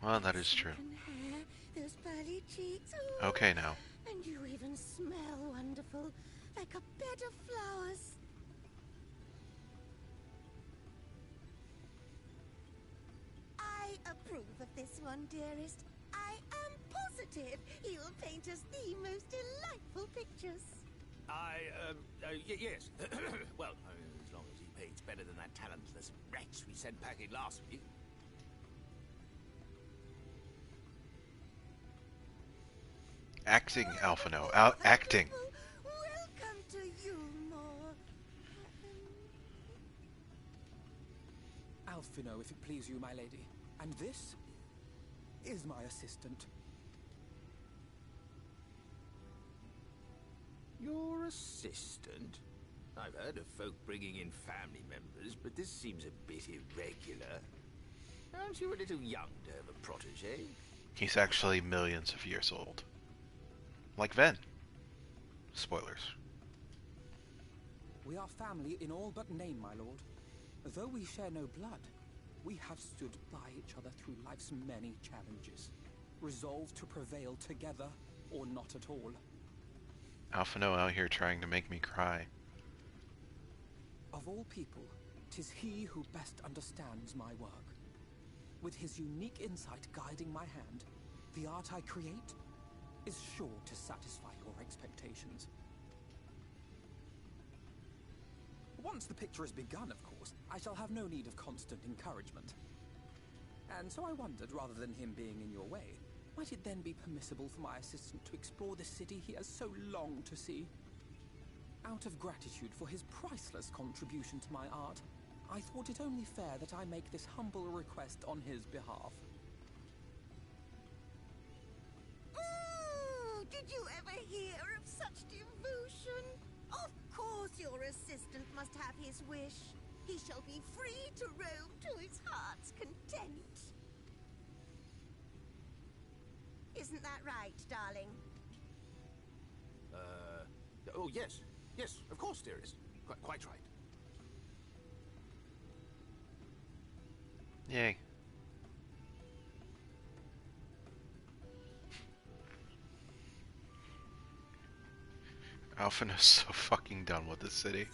Well, that is true. Silken hair, those pearly cheeks. Okay now. And you even smell wonderful, like a bed of flowers. I approve of this one, dearest. I am positive he will paint us the most delightful pictures. Yes. Well, as long as he paints better than that talentless wretch we sent packing last week. Acting, Alphino. Acting. Welcome to Yulmore. Alphino, if it please you, my lady. And this is my assistant. Your assistant? I've heard of folk bringing in family members, but this seems a bit irregular. Aren't you a little young to have a protege? He's actually millions of years old. Like Ven. Spoilers. We are family in all but name, my lord. Though we share no blood, we have stood by each other through life's many challenges, resolved to prevail together or not at all. Alphino out here trying to make me cry. Of all people, 'tis he who best understands my work. With his unique insight guiding my hand, the art I create is sure to satisfy your expectations. Once the picture has begun, of course, I shall have no need of constant encouragement. And so I wondered, rather than him being in your way, might it then be permissible for my assistant to explore the city he has so longed to see? Out of gratitude for his priceless contribution to my art, I thought it only fair that I make this humble request on his behalf. Ooh, did you ever hear of such devotion? Of course your assistant must have his wish. He shall be free to roam to his heart's content. Isn't that right, darling? Oh, yes. Yes, of course, dearest. Quite right. Yay. Alphino's so fucking done with this city.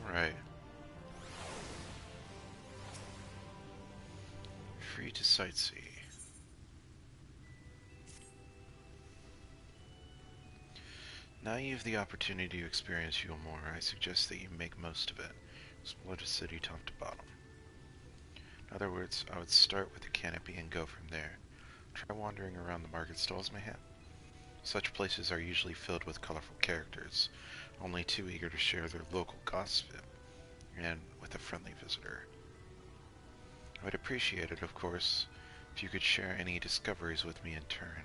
Alright. Free to sightsee. Now you have the opportunity to experience Yule more. I suggest that you make most of it. Explore the city top to bottom. In other words, I would start with the canopy and go from there. Try wandering around the market stalls, mayhap. Such places are usually filled with colorful characters, only too eager to share their local gossip, and with a friendly visitor. I would appreciate it, of course, if you could share any discoveries with me in turn.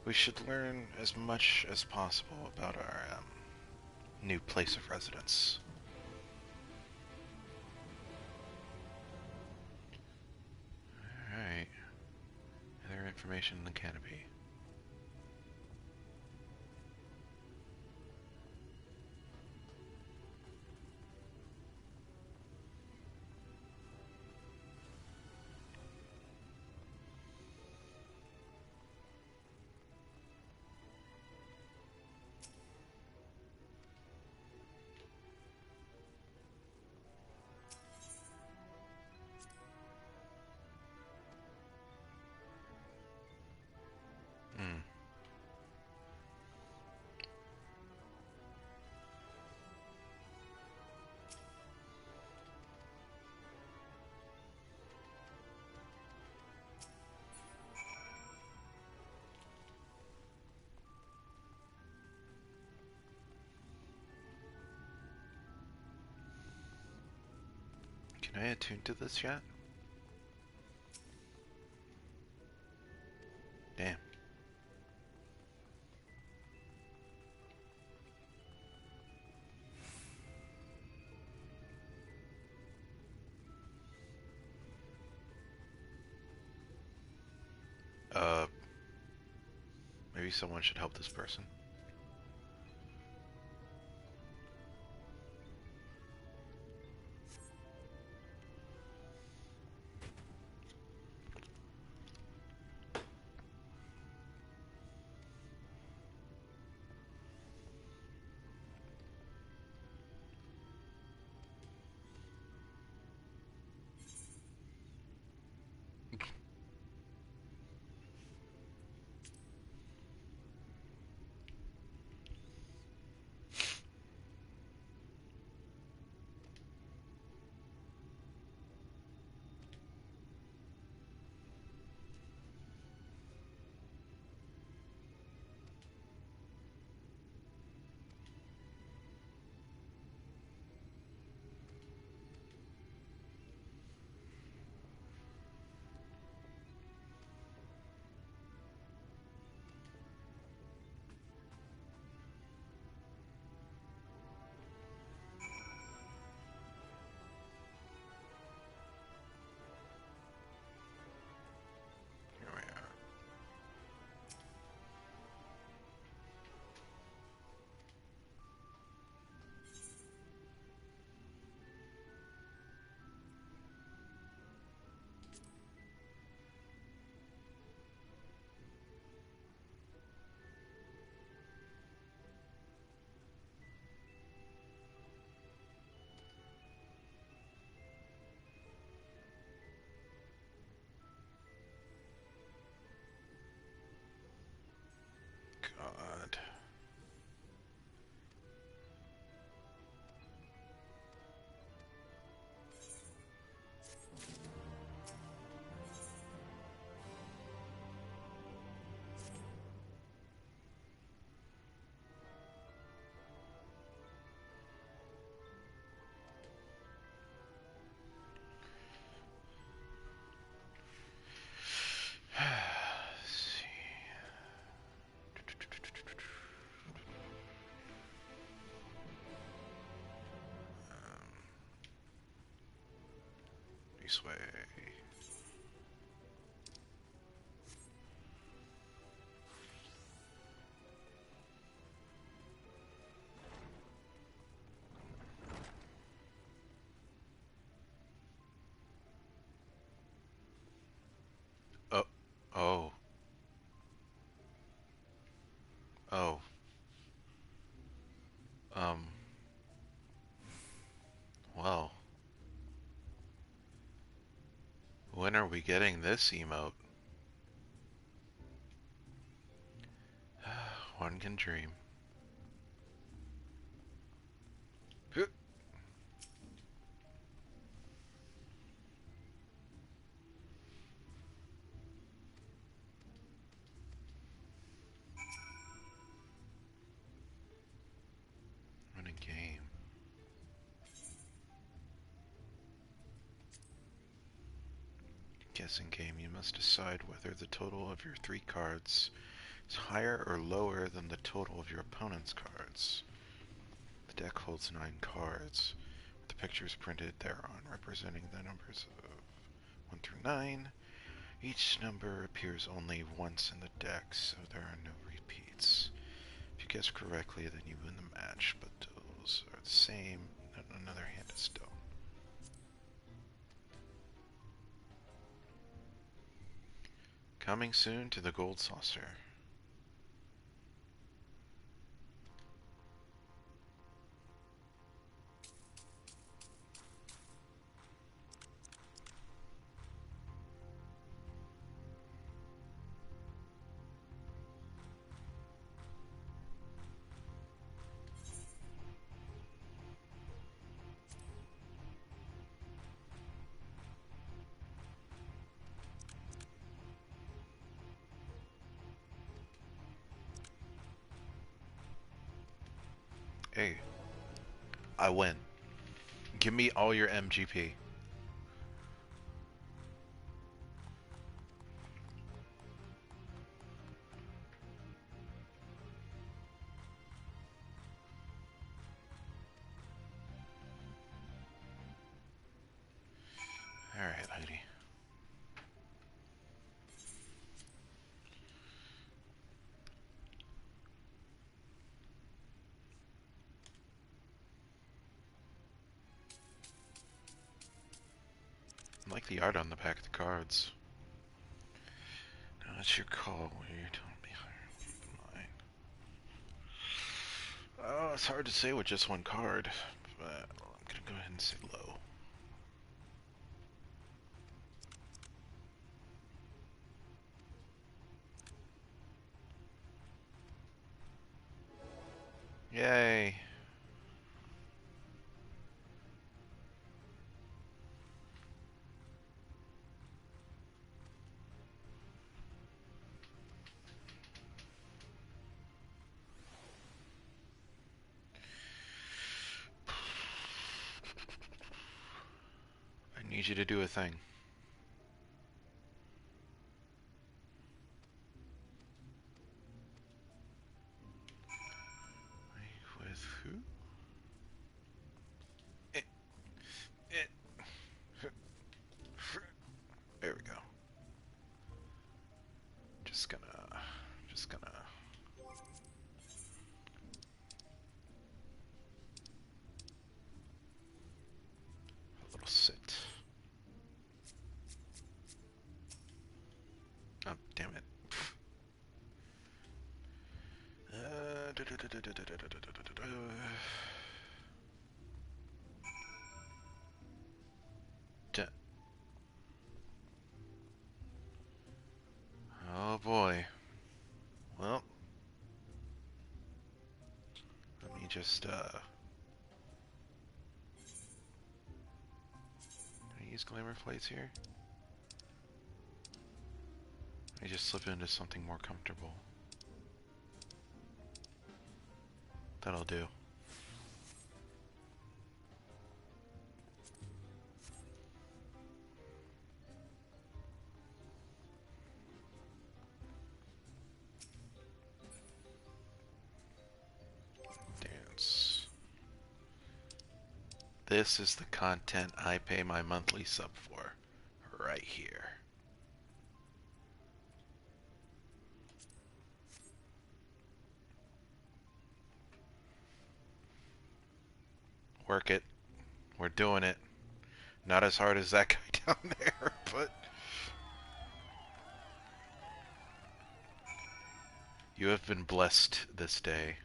We should learn as much as possible about our new place of residence. Alright. Other information in the canopy. Can I attune to this yet? Damn. Maybe someone should help this person. This way. Oh. Oh. Oh. Um. Well. When are we getting this emote? One can dream. What a game. Guessing game, you must decide whether the total of your 3 cards is higher or lower than the total of your opponent's cards. The deck holds 9 cards, with the pictures printed thereon representing the numbers of 1 through 9. Each number appears only once in the deck, so there are no repeats. If you guess correctly, then you win the match, but those are the same, and another hand is dealt. Coming soon to the Gold Saucer. Hey, I win. Give me all your MGP. Alright, Heidi. I like the art on the back of the cards. Now it's your call. Will you tell me higher than mine? Oh, it's hard to say with just one card, but I'm gonna go ahead and say low. Yay! I need you to do a thing. With who? There we go. Just gonna a little sit. Oh, damn it. Oh boy. Well, let me just can I use glamour plates here? Let me just slip into something more comfortable. That'll do. Dance. This is the content I pay my monthly sub for. right here. Work it. We're doing it. Not as hard as that guy down there, but... You have been blessed this day.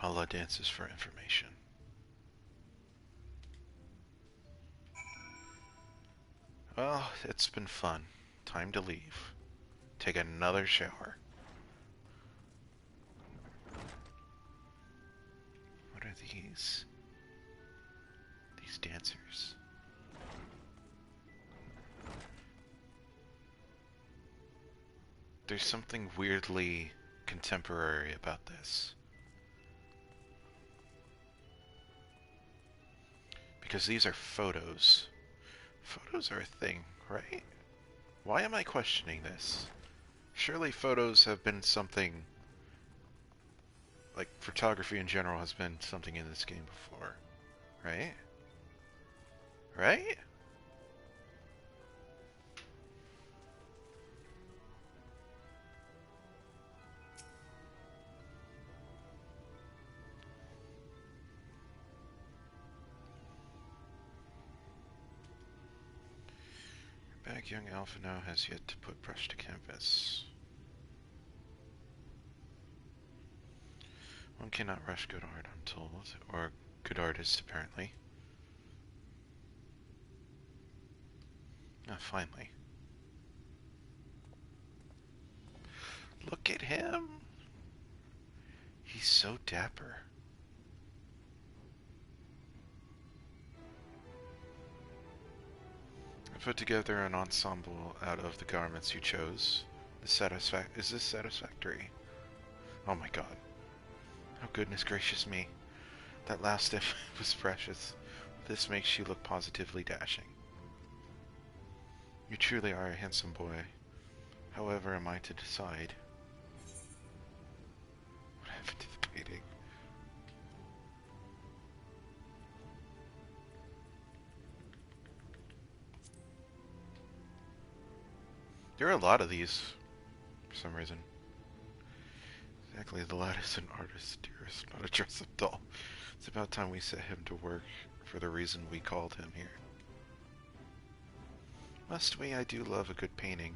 Allah dances for information. Well, it's been fun. Time to leave. Take another shower. What are these? These dancers. There's something weirdly contemporary about this. Because these are photos. Photos are a thing, right? Why am I questioning this? Surely photos have been something... Like, photography in general has been something in this game before. Right? Right? Back young Alpha now has yet to put brush to canvas. One cannot rush good art, I'm told, or good artists apparently. Ah, finally. Look at him! He's so dapper. I put together an ensemble out of the garments you chose. Is this satisfactory? Oh my god. Oh goodness gracious me. That last if was precious. This makes you look positively dashing. You truly are a handsome boy. However am I to decide? What happened to the painting? There are a lot of these, for some reason. Exactly, the lad is an artist, dearest, not a dress-up doll. It's about time we set him to work for the reason we called him here. Must we? I do love a good painting,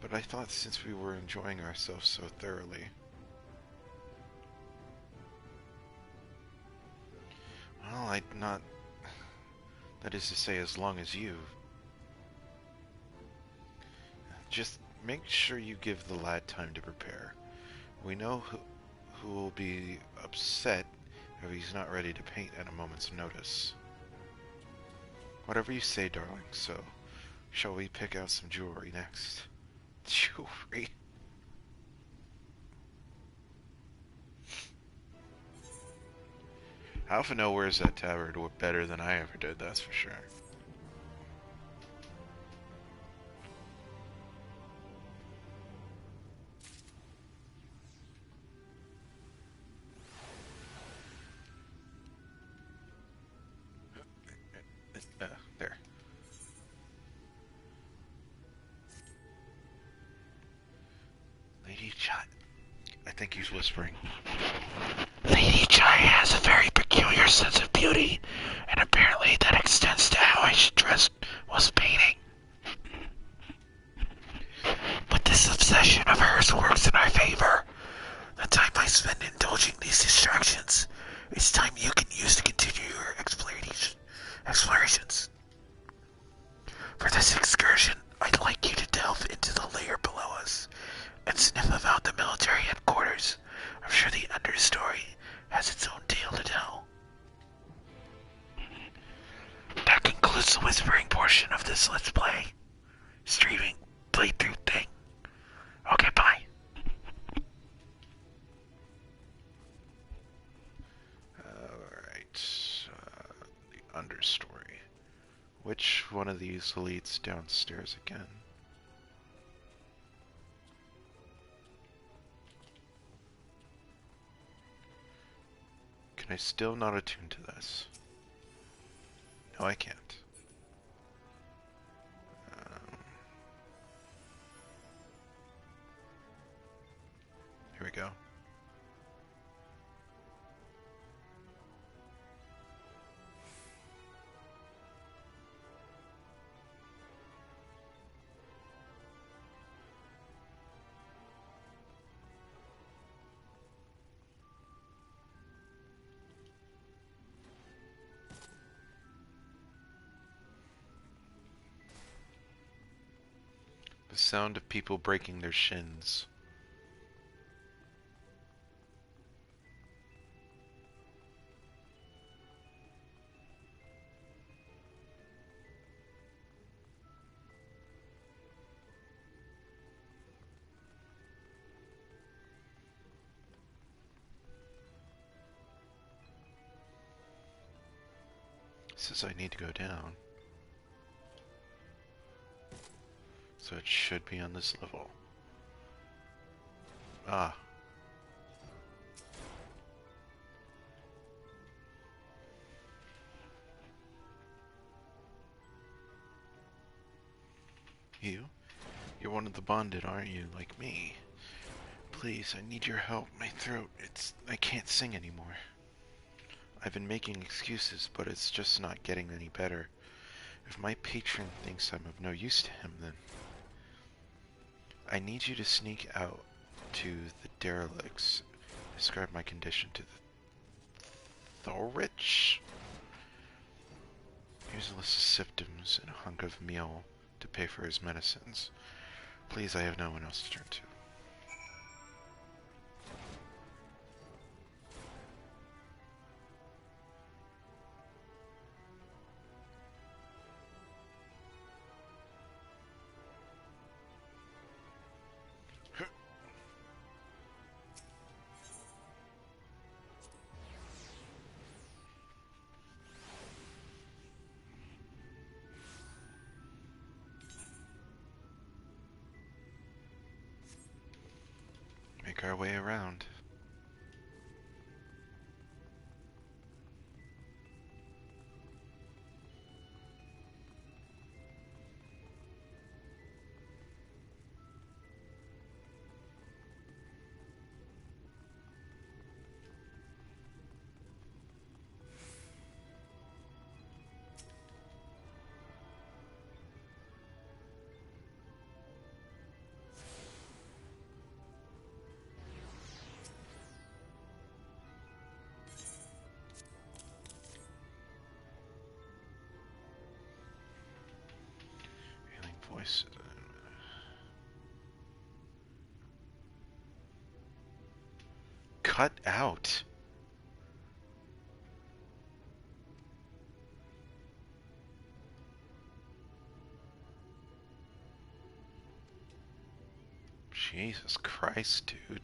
but I thought since we were enjoying ourselves so thoroughly... Well, I'd not... That is to say, as long as you... Just make sure you give the lad time to prepare. We know who will be upset if he's not ready to paint at a moment's notice. Whatever you say, darling, so shall we pick out some jewelry next? Jewelry? Alpha wears that tabard better than I ever did, that's for sure. There. Lady Chai. I think he's whispering. Lady Chai has a very peculiar sense of beauty, and apparently that extends to how I should dress whilst painting. But this obsession of hers works in our favor. The time I spend indulging these distractions is time you can use to continue your explorations. For this excursion, I'd like you to delve into the layer below us and sniff about the military headquarters. I'm sure the understory has its own tale to tell. That concludes the whispering portion of this Let's Play streaming playthrough thing. Okay, bye. understory. Which one of these leads downstairs again? Can I still not attune to this? No, I can't. Here we go. The sound of people breaking their shins. Says I need to go down. So it should be on this level. Ah. You? You're one of the bonded, aren't you? Like me. Please, I need your help. My throat, I can't sing anymore. I've been making excuses, but it's just not getting any better. If my patron thinks I'm of no use to him, then I need you to sneak out to the derelicts. Describe my condition to the Thorich. Here's a list of symptoms and a hunk of meal to pay for his medicines. Please, I have no one else to turn to. Make our way around. Voice. Cut out. Jesus Christ, dude.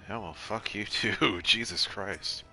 Yeah, well, fuck you too. Jesus Christ.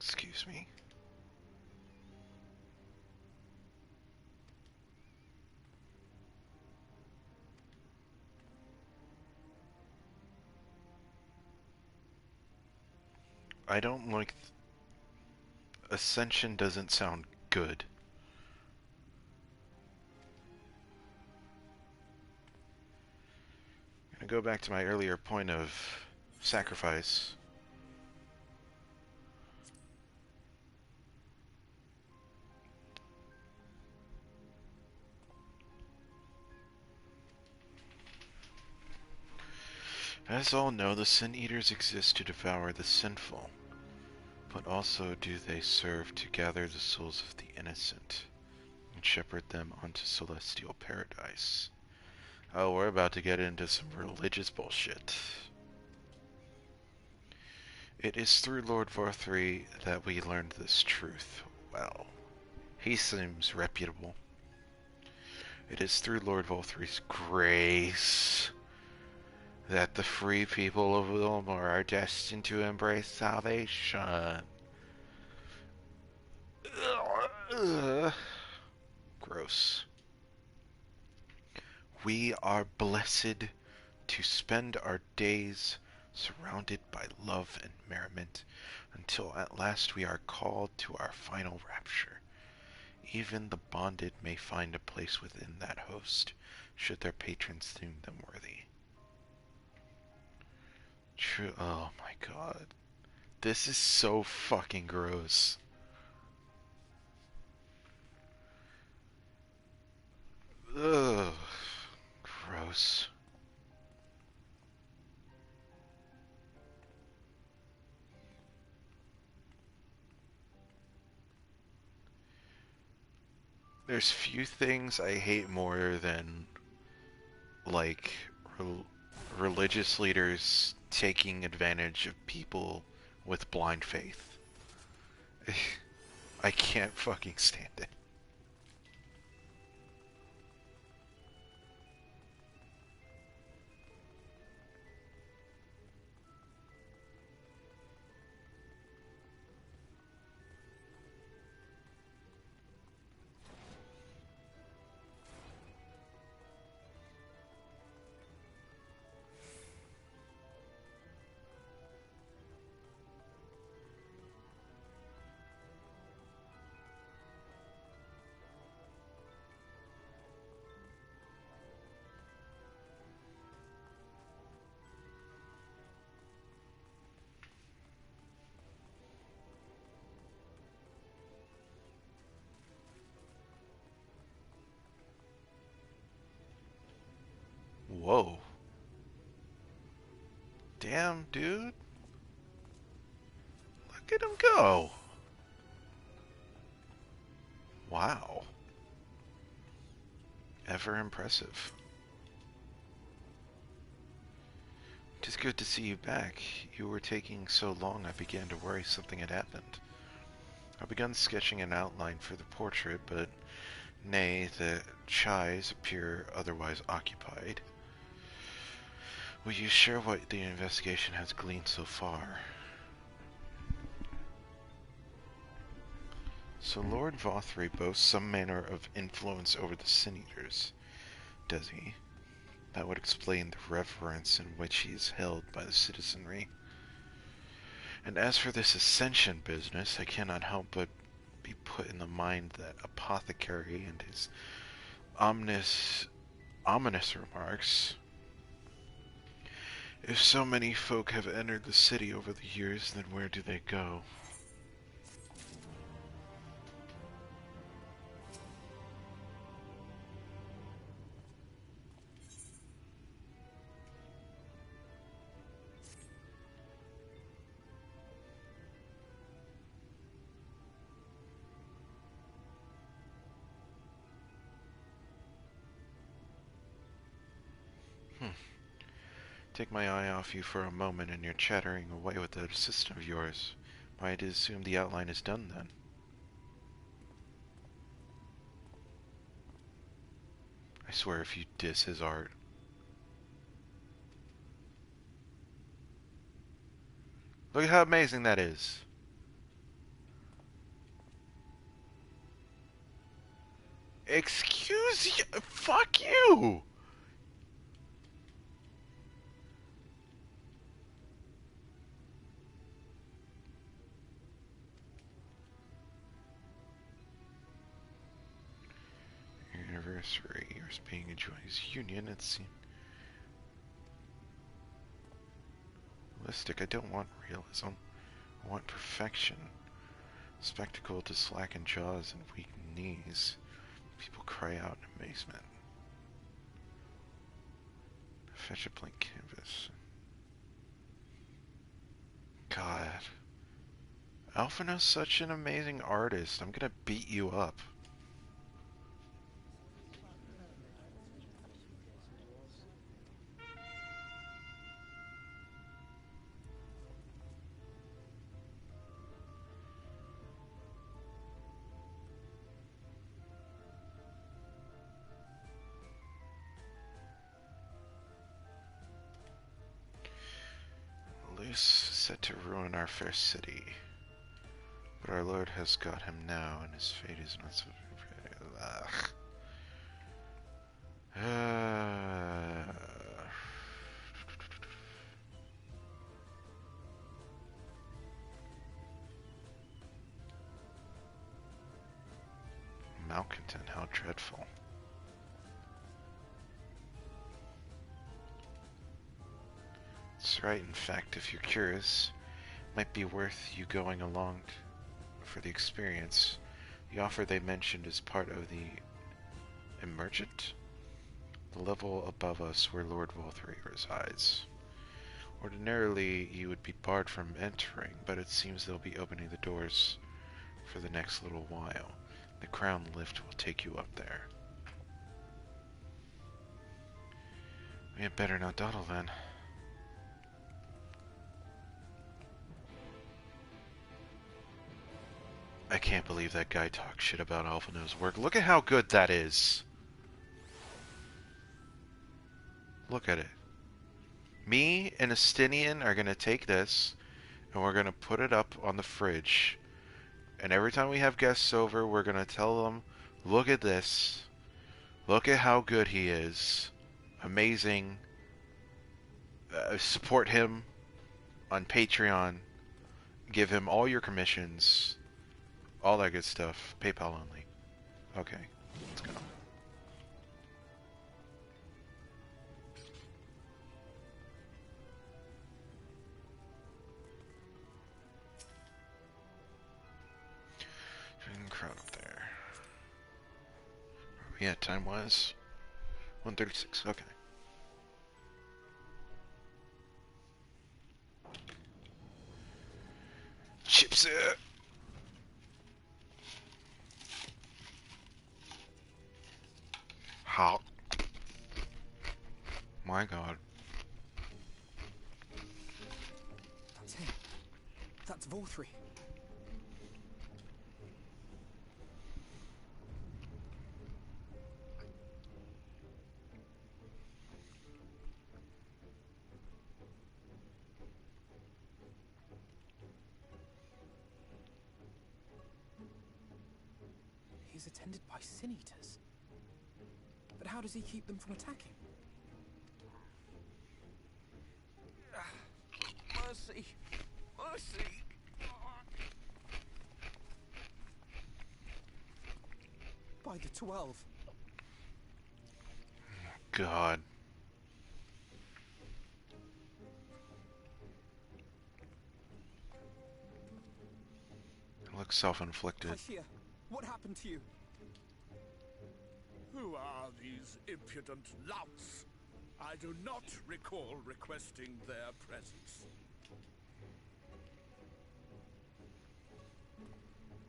Excuse me. I don't like... Ascension doesn't sound good. I'm gonna go back to my earlier point of sacrifice. As all know, the Sin Eaters exist to devour the sinful, but also do they serve to gather the souls of the innocent and shepherd them onto celestial paradise. Oh, we're about to get into some religious bullshit. It is through Lord Vorthri that we learned this truth. Well, he seems reputable. It is through Lord Vorthri's grace that the free people of Wilmore are destined to embrace salvation. Ugh. Gross. We are blessed to spend our days surrounded by love and merriment until at last we are called to our final rapture. Even the bonded may find a place within that host, should their patrons deem them worthy. True. Oh my god. This is so fucking gross. Ugh. Gross. There's few things I hate more than, like, religious leaders taking advantage of people with blind faith. I can't fucking stand it. Whoa. Damn, dude. Look at him go. Wow. Ever impressive. It is good to see you back. You were taking so long I began to worry something had happened. I begun sketching an outline for the portrait, but nay, the chais appear otherwise occupied. Will you share what the investigation has gleaned so far? So Lord Vothri boasts some manner of influence over the Sin Eaters, does he? That would explain the reverence in which he is held by the citizenry. And as for this ascension business, I cannot help but be put in the mind that Apothecary and his ominous remarks. If so many folk have entered the city over the years, then where do they go? Take my eye off you for a moment and you're chattering away with that assistant of yours. Might assume the outline is done then. I swear if you diss his art. Look at how amazing that is. Excuse you? Fuck you! Anniversary. Yours being a joyous union, it seemed. Realistic. I don't want realism. I want perfection. Spectacle to slackened jaws and weak knees. People cry out in amazement. Fetch a blank canvas. God. Alphina's such an amazing artist. I'm gonna beat you up. Luce set to ruin our fair city. But our Lord has got him now, and his fate is not so... Malcontent, how dreadful. That's right, in fact, if you're curious, it might be worth you going along for the experience. The offer they mentioned is part of the Emergent, the level above us where Lord Volthrey resides. Ordinarily, you would be barred from entering, but it seems they'll be opening the doors for the next little while. The crown lift will take you up there. We had better not dawdle then. I can't believe that guy talked shit about Alphina's work. Look at how good that is. Look at it. Me and Astinian are going to take this and we're going to put it up on the fridge. And every time we have guests over, we're going to tell them, look at this. Look at how good he is. Amazing. Support him on Patreon. Give him all your commissions. All that good stuff. PayPal only. Okay, let's go. Crowd up there. Yeah, time wise 1:36. Okay. Chips it. Hot. My God. That's him. That's Volthrey. He's attended by sin eaters. But how does he keep them from attacking? Mercy! Mercy! By the 12. God. It looks self-inflicted. Kai-shirr, what happened to you? Who are these impudent louts? I do not recall requesting their presence.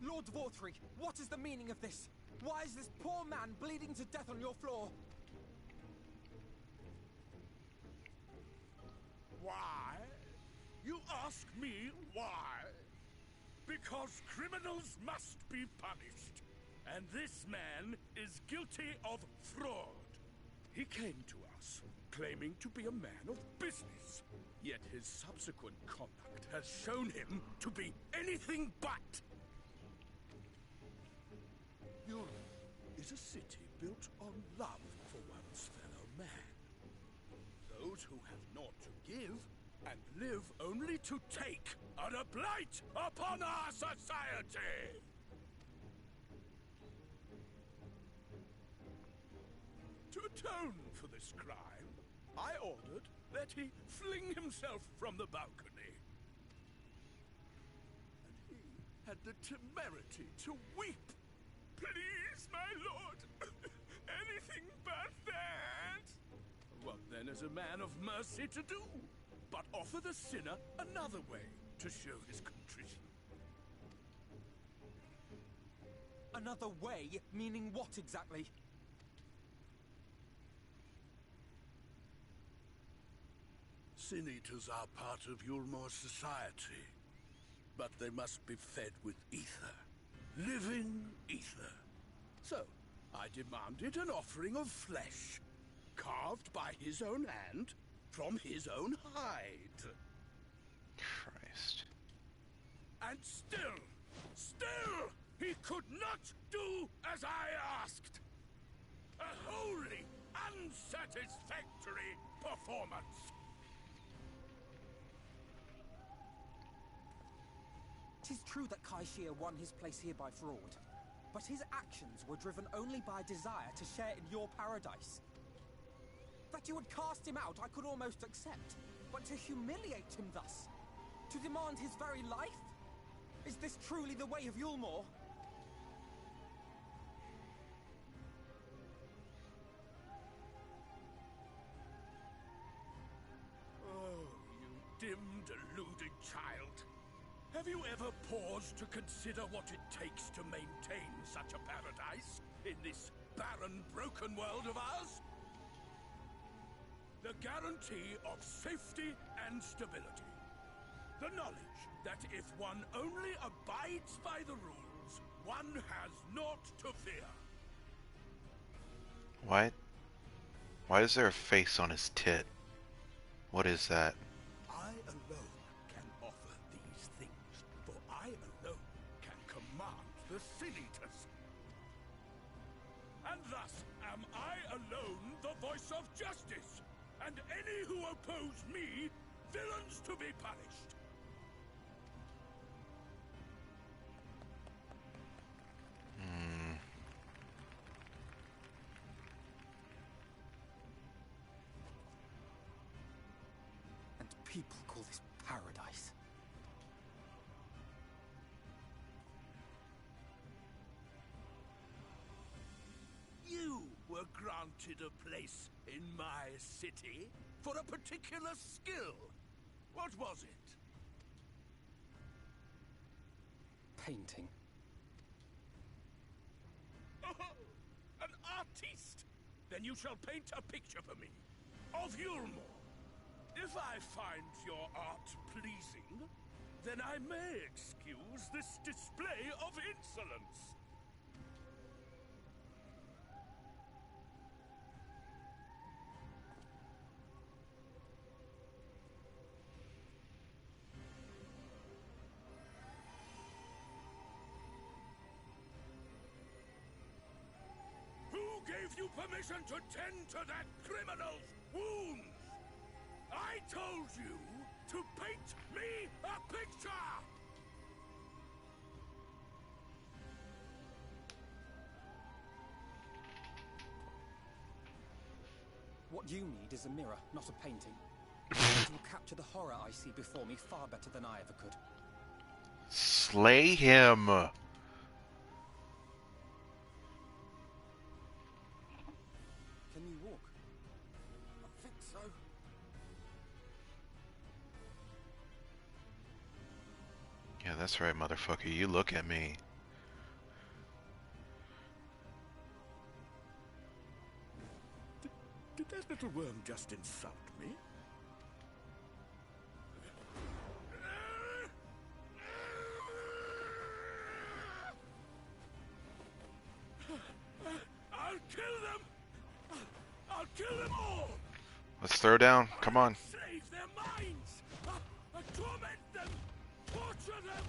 Lord Volthrey, what is the meaning of this? Why is this poor man bleeding to death on your floor? Why? You ask me why? Because criminals must be punished. And this man is guilty of fraud. He came to us, claiming to be a man of business. Yet his subsequent conduct has shown him to be anything but. You're is a city built on love for one's fellow man. Those who have naught to give and live only to take are a blight upon our society! To atone for this crime, I ordered that he fling himself from the balcony. And he had the temerity to weep. Please, my lord, anything but that. What then is a man of mercy to do? But offer the sinner another way to show his contrition. Another way? Meaning what exactly? Sin eaters are part of Yulmore's society, but they must be fed with ether. Living ether. So, I demanded an offering of flesh, carved by his own hand, from his own hide. Christ. And still, he could not do as I asked. A wholly unsatisfactory performance. Tis true that Kai-shirr won his place here by fraud, but his actions were driven only by desire to share in your paradise. That you would cast him out I could almost accept, but to humiliate him thus, to demand his very life? Is this truly the way of Yulmore? Oh, you dim, deluded child. Have you ever paused to consider what it takes to maintain such a paradise in this barren, broken world of ours? The guarantee of safety and stability. The knowledge that if one only abides by the rules, one has naught to fear. Why is there a face on his tit? What is that? I alone can offer these things, for I alone can command the Sin Eaters. And thus am I alone the voice of justice, and any who oppose me, villains to be punished. And people call this paradise. You were granted a place in my city for a particular skill. What was it? Painting. Oh, an artiste! Then you shall paint a picture for me of Yulmore. If I find your art pleasing, then I may excuse this display of insolence. Who gave you permission to tend to that criminal's wounds? I told you to paint me a picture! What you need is a mirror, not a painting. It will capture the horror I see before me far better than I ever could. Slay him! Can you walk? I think so. Yeah, that's right, motherfucker. You look at me. Did that little worm just insult me? I'll kill them! I'll kill them all! Let's throw down. Come on. Slave their minds! Torment them! Torture them!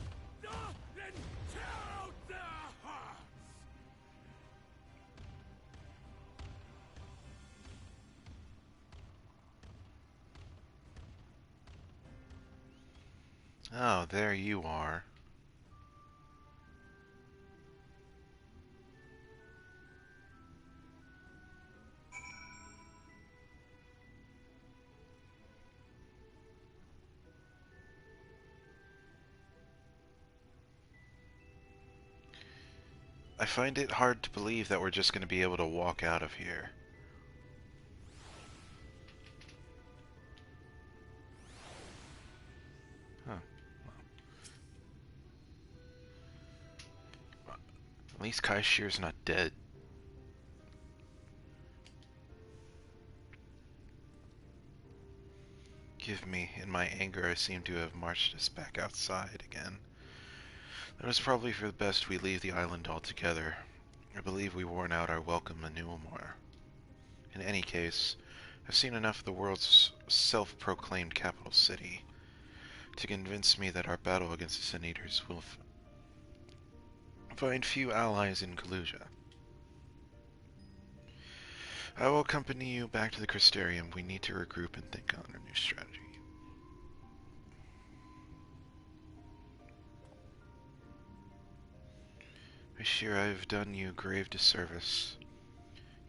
Then tear out their hearts! Oh, there you are. I find it hard to believe that we're just going to be able to walk out of here. Huh. Well, at least kai-shirr's not dead. Give me, in my anger, I seem to have marched us back outside again. It was probably for the best we leave the island altogether. I believe we worn out our welcome in Nuamor. In any case, I've seen enough of the world's self-proclaimed capital city to convince me that our battle against the Sin Eaters will find few allies in Kaluja. I will accompany you back to the Crystarium. We need to regroup and think on a new strategy. Kai-shirr, I have done you a grave disservice.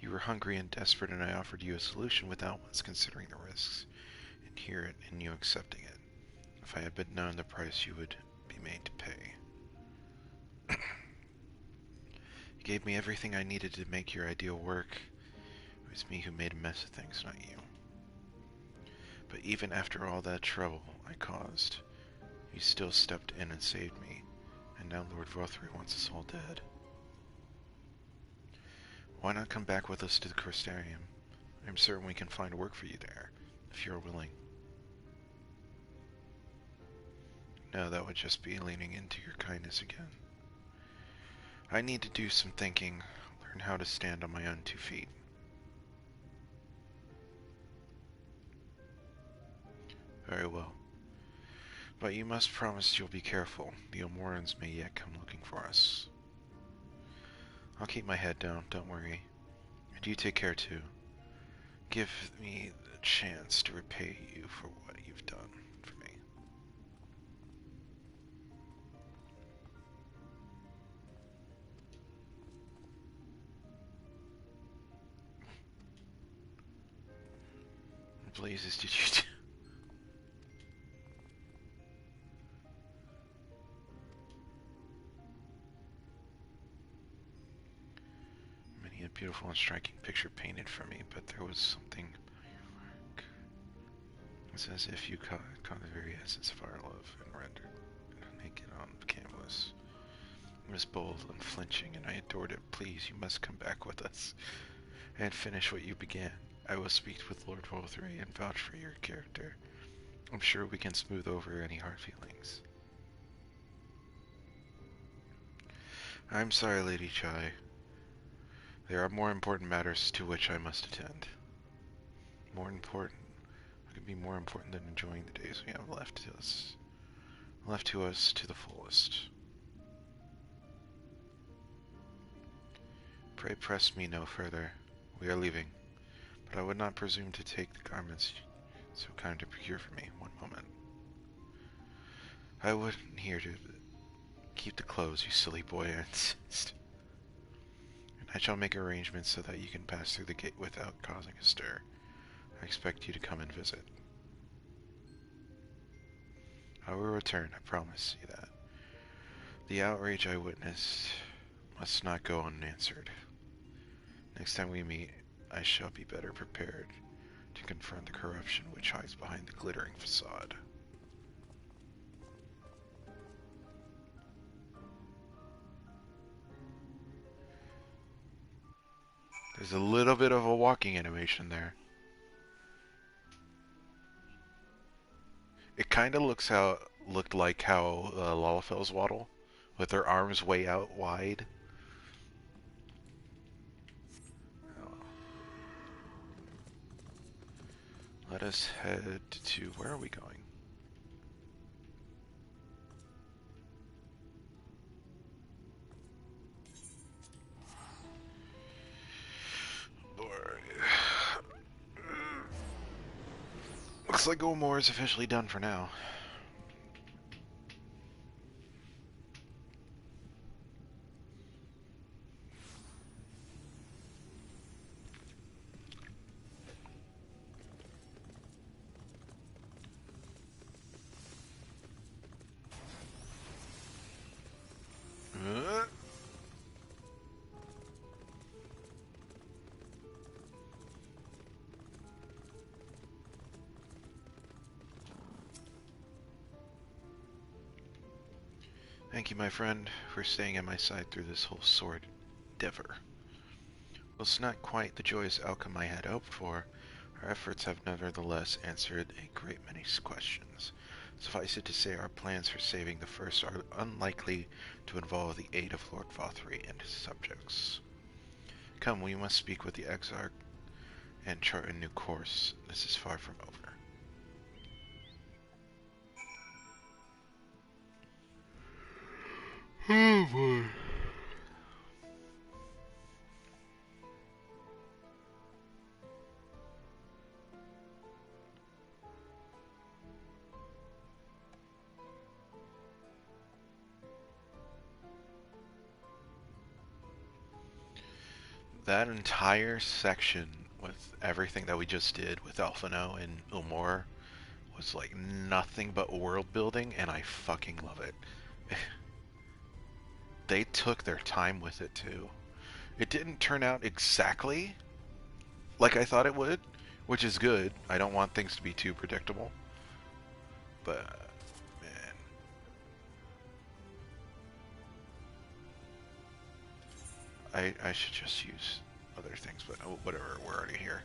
You were hungry and desperate, and I offered you a solution without once considering the risks, and hear it in you accepting it. If I had but known the price you would be made to pay. You gave me everything I needed to make your ideal work. It was me who made a mess of things, not you. But even after all that trouble I caused, you still stepped in and saved me, and now Lord Vothri wants us all dead. Why not come back with us to the Crystarium? I'm certain we can find work for you there, if you're willing. No, that would just be leaning into your kindness again. I need to do some thinking, learn how to stand on my own 2 feet. Very well. But you must promise you'll be careful. The Omorans may yet come looking for us. I'll keep my head down, don't worry. And you take care too. Give me the chance to repay you for what you've done for me. What blazes did you do? Many a beautiful and striking picture painted for me, but there was something about your work. It's as if you caught the very essence of our love and rendered it naked on the canvas. It was bold, unflinching, and I adored it. Please, you must come back with us and finish what you began. I will speak with Lord Vothri and vouch for your character. I'm sure we can smooth over any hard feelings. I'm sorry, Lady Chai. There are more important matters to which I must attend. More important? What could be more important than enjoying the days we have left to us? Left to us to the fullest. Pray press me no further. We are leaving, but I would not presume to take the garments so kind to procure for me. One moment. I wouldn't here to keep the clothes, you silly boy, I insist. And I shall make arrangements so that you can pass through the gate without causing a stir. I expect you to come and visit. I will return, I promise you that. The outrage I witnessed must not go unanswered. Next time we meet, I shall be better prepared to confront the corruption which hides behind the glittering facade. There's a little bit of a walking animation there. It kind of looked like how Lalafell's waddle, with their arms way out wide. Let us head to, where are we going? Looks like Omor is officially done for now. Thank you, my friend, for staying at my side through this whole sword endeavor. While it's not quite the joyous outcome I had hoped for, our efforts have nevertheless answered a great many questions. Suffice it to say, our plans for saving the First are unlikely to involve the aid of Lord Vothri and his subjects. Come, we must speak with the Exarch and chart a new course. This is far from over. Oh boy. That entire section with everything that we just did with Alphino and Ilmor was like nothing but world building, and I fucking love it. They took their time with it too. It didn't turn out exactly like I thought it would, which is good. I don't want things to be too predictable. But, man. I should just use other things, but whatever, we're already here.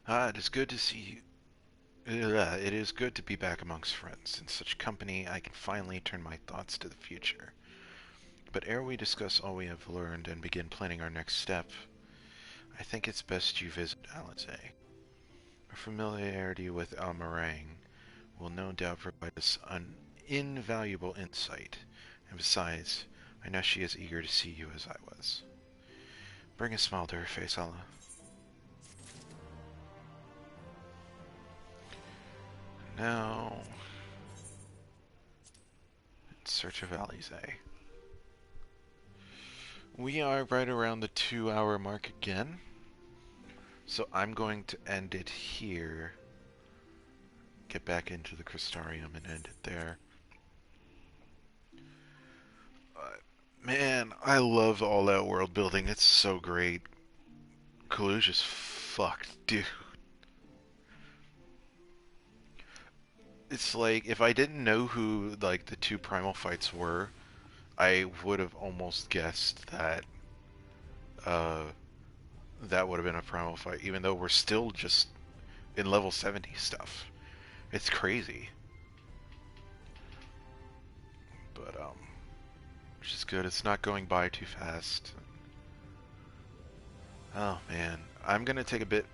It is good to see you. It is good to be back amongst friends. In such company, I can finally turn my thoughts to the future. But ere we discuss all we have learned and begin planning our next step, I think it's best you visit Alizé. Our familiarity with Almarang will no doubt provide us an invaluable insight, and besides, I know she is eager to see you as I was. Bring a smile to her face, Allah. Now, in search of Alizé. We are right around the 2-hour mark again, so I'm going to end it here. Get back into the Crystarium and end it there. Man, I love all that world building. It's so great. Kaluj is fucked, dude. It's like, if I didn't know who, like, the two primal fights were, I would have almost guessed that, that would have been a primal fight, even though we're still just in level 70 stuff. It's crazy. But, which is good. It's not going by too fast. Oh, man. I'm gonna take a bit...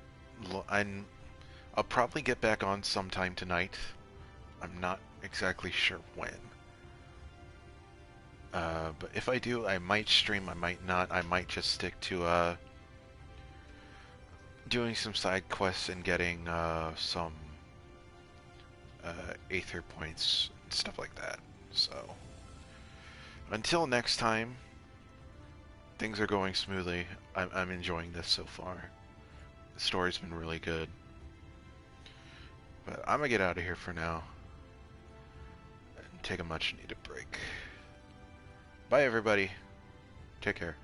I'll probably get back on sometime tonight. I'm not exactly sure when. But if I do, I might stream, I might not. I might just stick to, doing some side quests and getting, some, Aether points and stuff like that. So, until next time, things are going smoothly. I'm enjoying this so far. The story's been really good. But I'm gonna get out of here for now. And take a much needed break. Bye everybody. Take care.